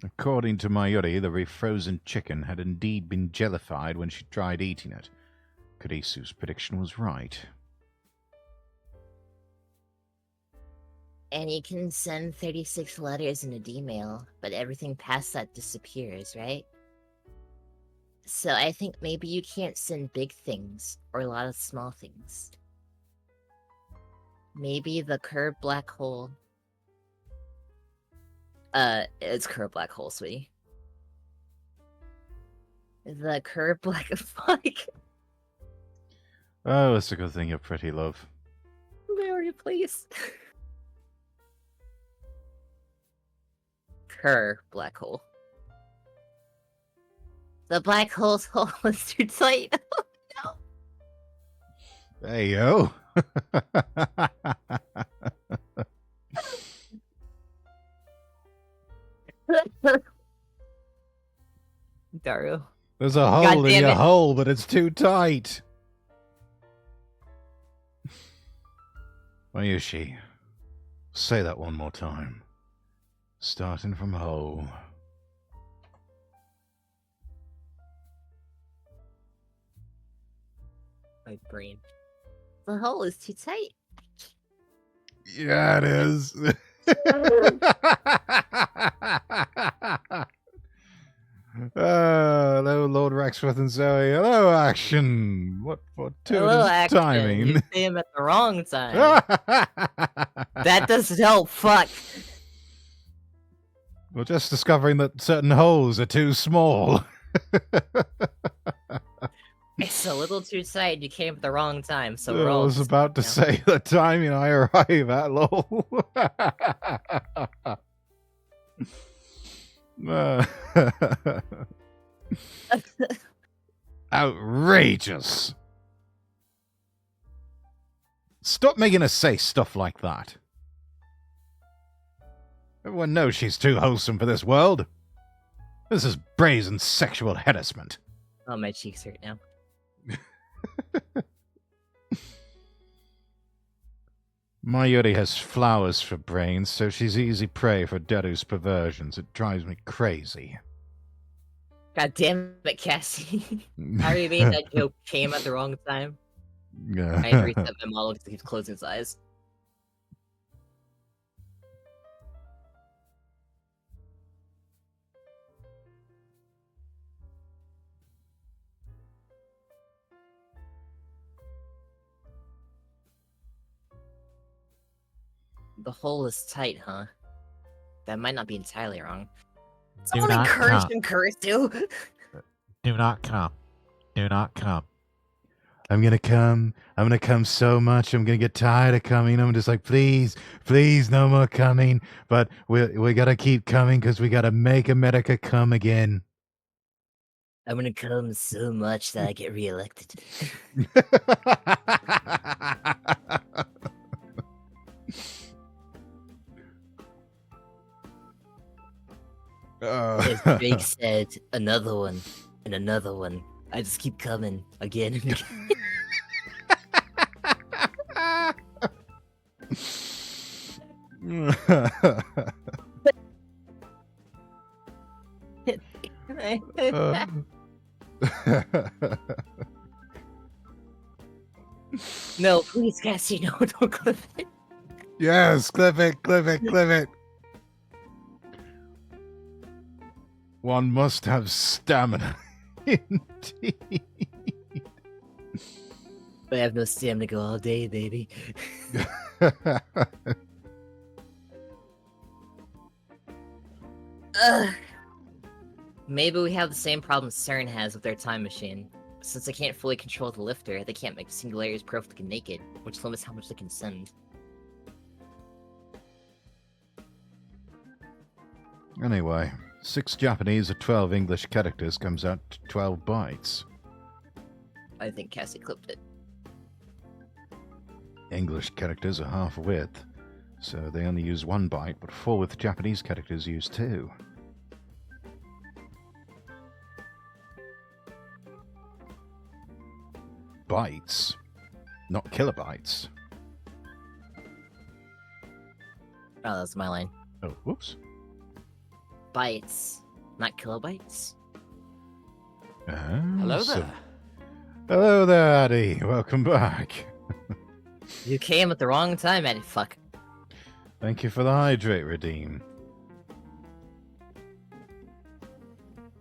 According to Mayuri, the refrozen chicken had indeed been jellified when she tried eating it. Kurisu's prediction was right. And you can send 36 letters in a D-mail, but everything past that disappears, right? So I think maybe you can't send big things, or a lot of small things. Maybe the curved black hole... It's curved black hole, sweetie. The curved black... Fuck! Oh, it's a good thing you're pretty, love. Mary, please. Her black hole. The black hole's hole is too tight. No. Hey, yo. Daru. There's a hole in damn your it. hole, but it's too tight. Mayushi, say that one more time. Starting from hole. My brain. The hole is too tight. Yeah, it is. Hello, Lord Rexworth and Zoe. Hello, Action. What Hello, fortuitous Action. You timing. came at the wrong time. That doesn't help. Fuck. We're just discovering that certain holes are too small. It's a little too tight. You came at the wrong time, so I we're all was just, about to you know. say the timing I arrive at, lol. Outrageous. Stop making us say stuff like that. Everyone knows she's too wholesome for this world. This is brazen sexual harassment. Oh, my cheeks hurt now. My Yuri has flowers for brains, so she's easy prey for Deru's perversions. It drives me crazy. God damn it, Cassie. I already made that joke. Came at the wrong time. I had to reset my model because he keeps closing his eyes. The hole is tight, huh? That might not be entirely wrong. Someone not encourage come. him, Kurisu! Do not come. Do not come. I'm gonna come. I'm gonna come so much. I'm gonna get tired of coming. I'm just like, please, please, no more coming. But we gotta keep coming because we gotta make America come again. I'm gonna come so much that I get reelected. As Drake said, another one, and another one. I just keep coming again and again. No, please, Cassie, no, don't clip it. Yes, clip it, clip it, clip it. One must have stamina. Indeed. I have no stamina to go all day, baby. Ugh. Maybe we have the same problem CERN has with their time machine. Since they can't fully control the lifter, they can't make singularities perfectly naked, which limits how much they can send. Anyway, 6 Japanese or 12 English characters comes out to 12 bytes. I think Cassie clipped it. English characters are half width, so they only use 1 byte, but full width Japanese characters use 2. Bytes, not kilobytes. Oh, that's my line. Oh, whoops. Bytes, not kilobytes. Hello So- there. Hello there, Addy. Welcome back. You came at the wrong time, Eddie. Fuck. Thank you for the hydrate, Redeem.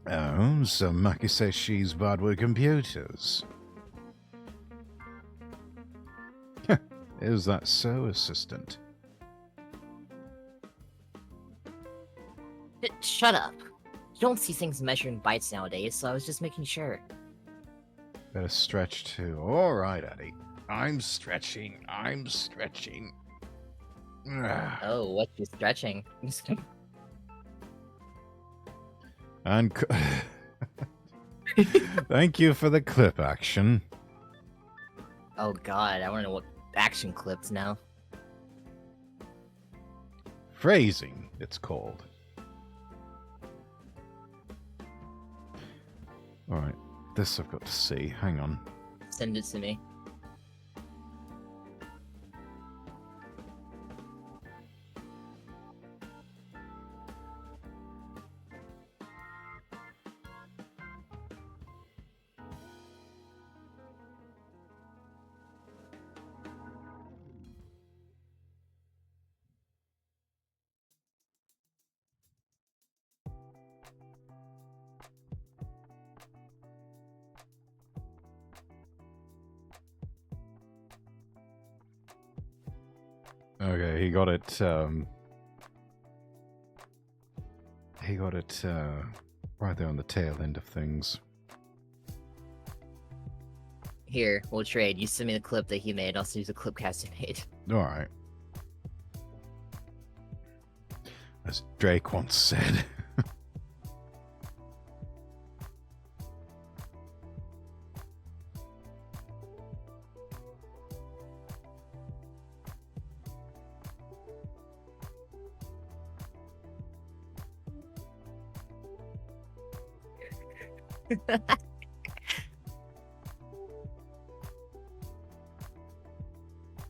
Oh, so Maki says she's bad with computers. Is that so, assistant? Shut up. You don't see things measured in bytes nowadays, so I was just making sure. Better stretch too. All right, Addy. I'm stretching. I'm stretching. Ah. Oh, what you stretching? And thank you for the clip action. Oh god, I wanna know what action clips now. Phrasing, it's called. Alright, this I've got to see. Hang on. Send it to me. Okay, he got it. He got it right there on the tail end of things. Here, we'll trade. You send me the clip that he made. I'll send you the clip Cassie made. All right. As Drake once said.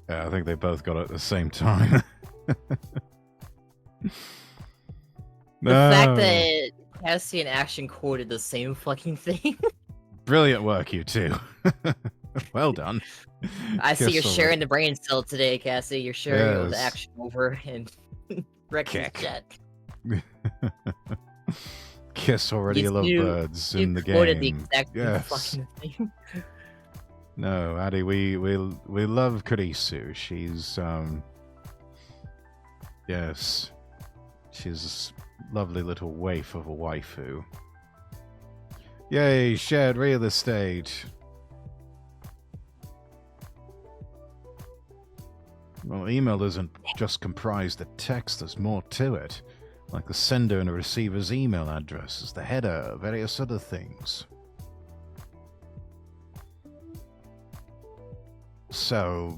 Yeah, I think they both got it at the same time. The fact that Cassie and Action quoted the same fucking thing. Brilliant work, you two. Well done. I see you're Kiss sharing the brain cell today, Cassie. You're sharing it with Yes. Action over and Rex's Kick. jet. Kiss already You- lovebirds You in the quoted the game. exact same Yes. fucking thing. No, Addy, we love Kurisu. She's yes. She's a lovely little waif of a waifu. Yay, shared real estate. Well, email doesn't just comprise the text, there's more to it. Like the sender and the receiver's email addresses, the header, various other things. So,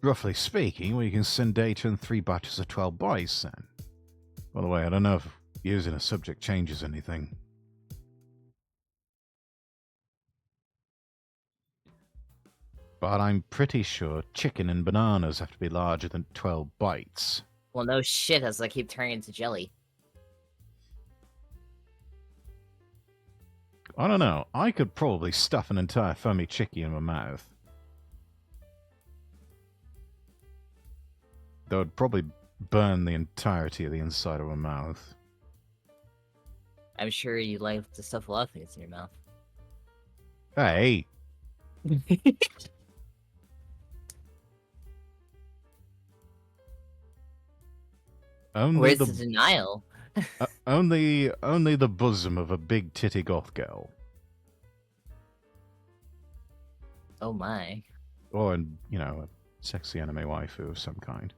roughly speaking, we can send data in 3 batches of 12 bytes then. By the way, I don't know if using a subject changes anything. But I'm pretty sure chicken and bananas have to be larger than 12 bytes. Well, no shit, as I keep turning into jelly. I don't know. I could probably stuff an entire foamy chickie in my mouth. That would probably burn the entirety of the inside of my mouth. I'm sure you like to stuff a lot of things in your mouth. Hey! Only Where's the, the denial? only the bosom of a big titty goth girl. Oh my. Or, a sexy anime waifu of some kind.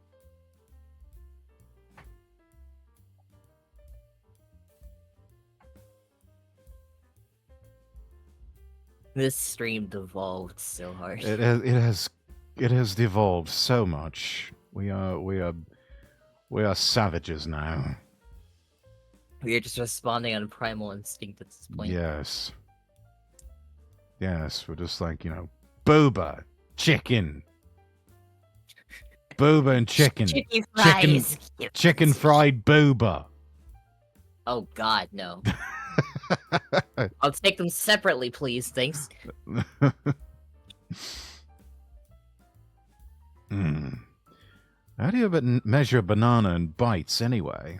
This stream devolved so hard. It has devolved so much. We are savages now. We are just responding on primal instinct at this point. Yes. Yes, we're just like, booba, chicken. Booba and chicken. Chicken fries. Chicken fried booba. Oh god, no. I'll take them separately, please. Thanks. How do you measure a banana in bites anyway?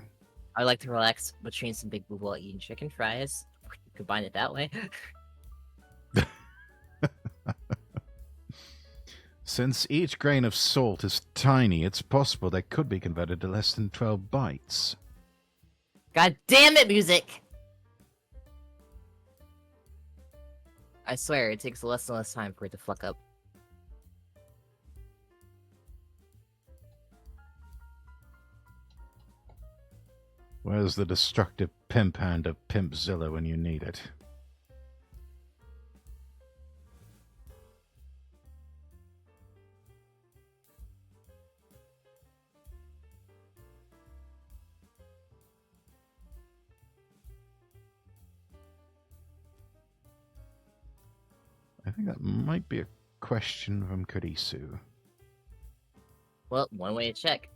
I like to relax between some big boob while eating chicken fries. Combine it that way. Since each grain of salt is tiny, it's possible they could be converted to less than 12 bytes. God damn it, music! I swear, it takes less and less time for it to fuck up. Where's the destructive pimp hand of Pimpzilla when you need it? I think that might be a question from Kurisu. Well, one way to check.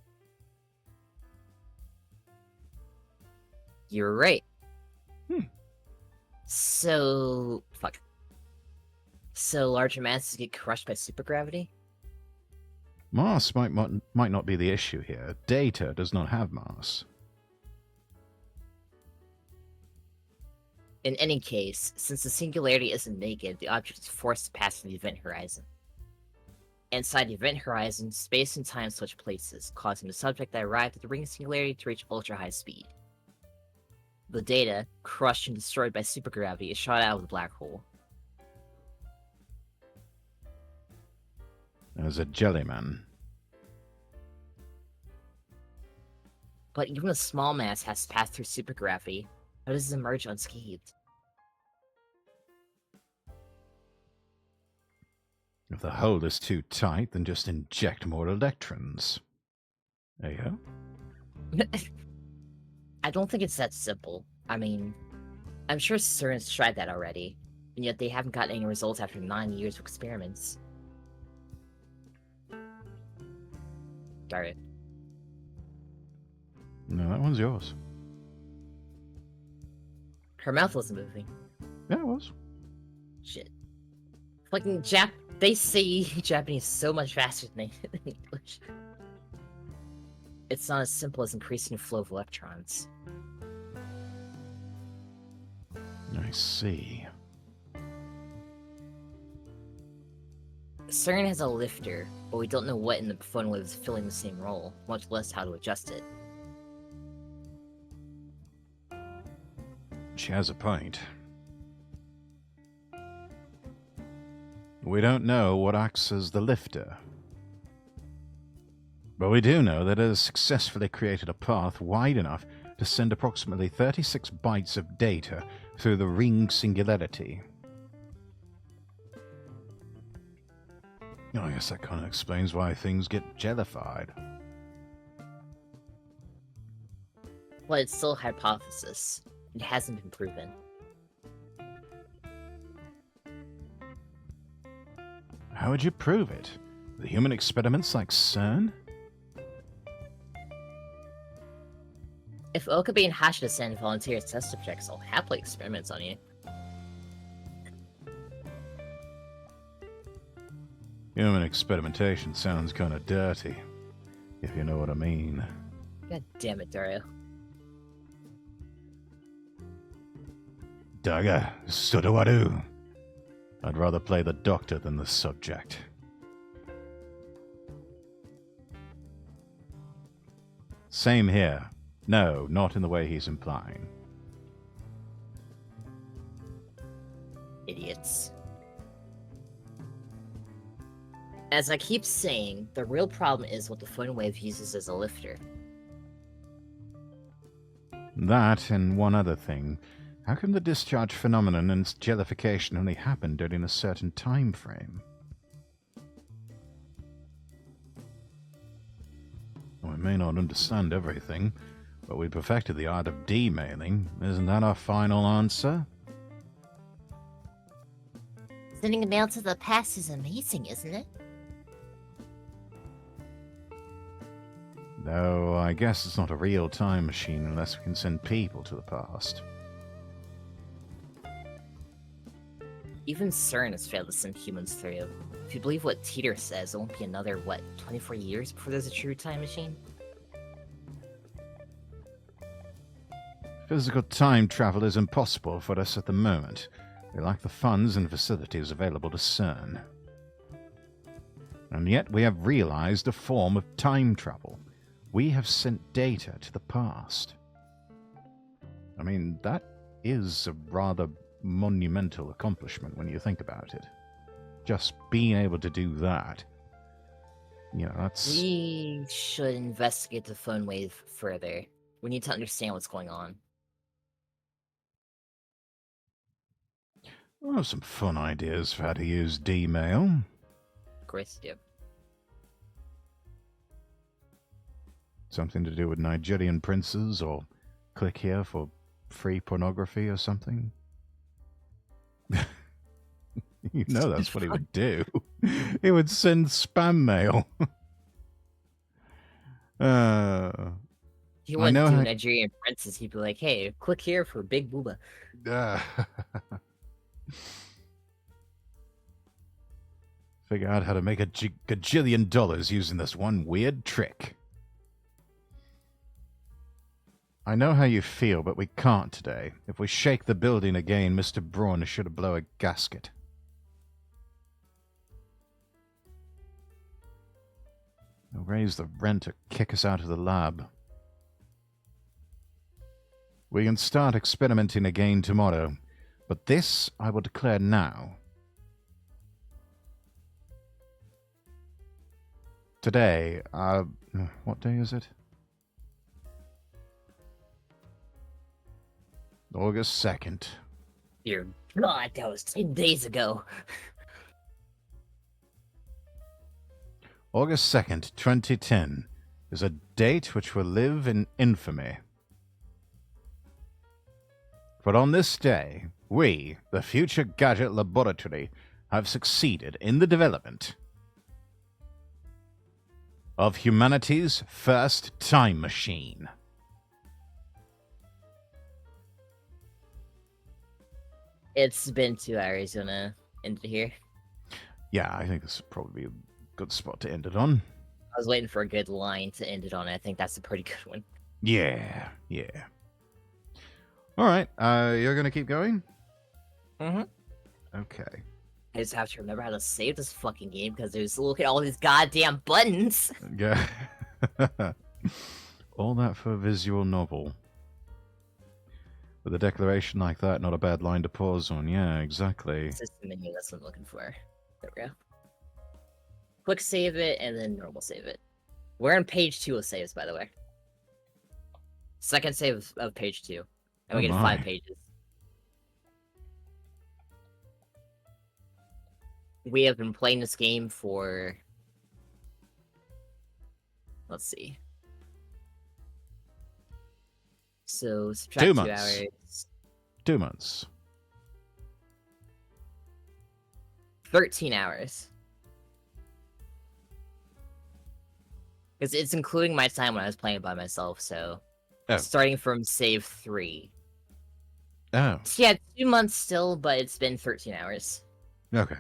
You're right. So... fuck. So larger masses get crushed by supergravity? Mass might not be the issue here. Data does not have mass. In any case, since the singularity isn't naked, the object is forced to pass through the event horizon. Inside the event horizon, space and time switch places, causing the subject that arrived at the ring singularity to reach ultra-high speed. The data, crushed and destroyed by supergravity, is shot out of the black hole. As a jellyman. But even a small mass has to pass through supergravity. How does it emerge unscathed? If the hold is too tight, then just inject more electrons. There you go. I don't think it's that simple. I mean, I'm sure CERN's tried that already, and yet they haven't gotten any results after 9 years of experiments. Darn it. No, that one's yours. Her mouth wasn't moving. Yeah, it was. Shit. Fucking they say Japanese so much faster than English. It's not as simple as increasing the flow of electrons. I see. CERN has a lifter, but we don't know what in the phone wave is filling the same role, much less how to adjust it. She has a point. We don't know what acts as the lifter. But we do know that it has successfully created a path wide enough to send approximately 36 bytes of data through the ring singularity. I guess that kind of explains why things get jellified. But it's still a hypothesis. It hasn't been proven. How would you prove it? The human experiments like CERN? If Okabe and Hashida send volunteer as test subjects, I'll happily experiment on you. Human experimentation sounds kind of dirty, if you know what I mean. God damn it, Dario. Daga, so do I do. I'd rather play the doctor than the subject. Same here. No, not in the way he's implying. Idiots. As I keep saying, the real problem is what the phone wave uses as a lifter. That and one other thing. How come the discharge phenomenon and jellification only happen during a certain time frame? We may not understand everything, but we perfected the art of D-mailing. Isn't that our final answer? Sending a mail to the past is amazing, isn't it? Though I guess it's not a real time machine unless we can send people to the past. Even CERN has failed to send humans through. If you believe what Teeter says, it won't be another, 24 years before there's a true time machine? Physical time travel is impossible for us at the moment. We lack the funds and facilities available to CERN. And yet we have realized a form of time travel. We have sent data to the past. I mean, that is a rather monumental accomplishment when you think about it. Just being able to do that. That's... We should investigate the phone wave further. We need to understand what's going on. I have some fun ideas for how to use D-mail. Of course you do. Something to do with Nigerian princes, or click here for free pornography or something. That's what he would do. He would send spam mail. He wouldn't do Nigerian princes. He'd be like, hey, click here for big booba. Figure out how to make a gajillion dollars using this one weird trick. I know how you feel, but we can't today. If we shake the building again, Mr. Braun should blow a gasket. They'll raise the rent or kick us out of the lab. We can start experimenting again tomorrow, but this I will declare now. Today, what day is it? August 2nd. Dear God, that was 10 days ago. August 2nd, 2010 is a date which will live in infamy. For on this day, we, the Future Gadget Laboratory, have succeeded in the development of humanity's first time machine. It's been 2 hours. You wanna end it here? Yeah, I think this would probably be a good spot to end it on. I was waiting for a good line to end it on. I think that's a pretty good one. Yeah. All right, you're going to keep going? Mm-hmm. Okay. I just have to remember how to save this fucking game because there's look at all these goddamn buttons. Yeah. All that for a visual novel. With a declaration like that, not a bad line to pause on. Yeah, exactly. System menu, that's what I'm looking for. There we go. Quick save it and then normal save it. We're on page 2 of saves, by the way. Second save of page 2. And we Oh get my. 5 pages. We have been playing this game for... Let's see. So, subtract 2 2 months. hours. 2 months. 13 hours. Because it's including my time when I was playing by myself, so... Oh. Starting from save 3. Oh, Yeah, 2 months still, but it's been 13 hours. okay.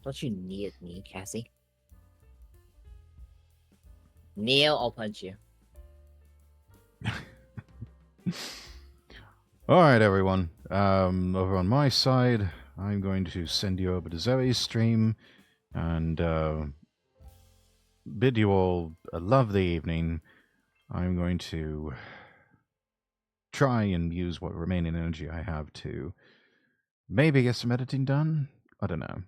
Don't you knee at me, Cassie? Neo, I'll punch you. All right, everyone. Over on my side, I'm going to send you over to Zoe's stream and bid you all a lovely evening. I'm going to try and use what remaining energy I have to maybe get some editing done. I don't know.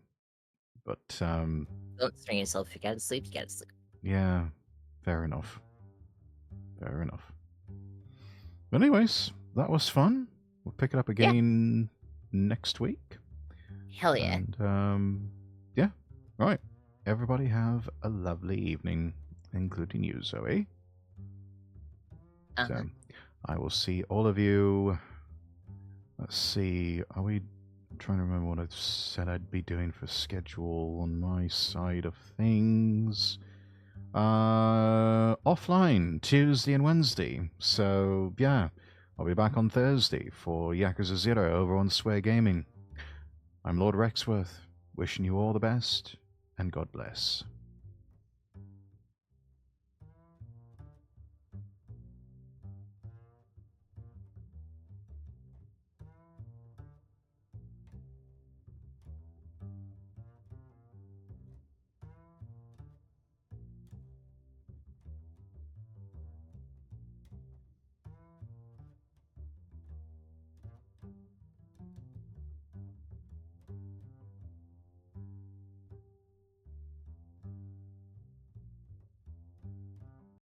But, Don't strain yourself. If you gotta sleep, you gotta sleep. yeah, fair enough. Fair enough. But anyways, that was fun. We'll pick it up again next week. Hell yeah. And, yeah. All right. Everybody have a lovely evening, including you, Zoe. So, I will see all of you. Let's see. Are we trying to remember what I've said I'd be doing for schedule on my side of things? Offline, Tuesday and Wednesday. So, yeah. I'll be back on Thursday for Yakuza 0 over on Swear Gaming. I'm Lord Rexworth, wishing you all the best, and God bless.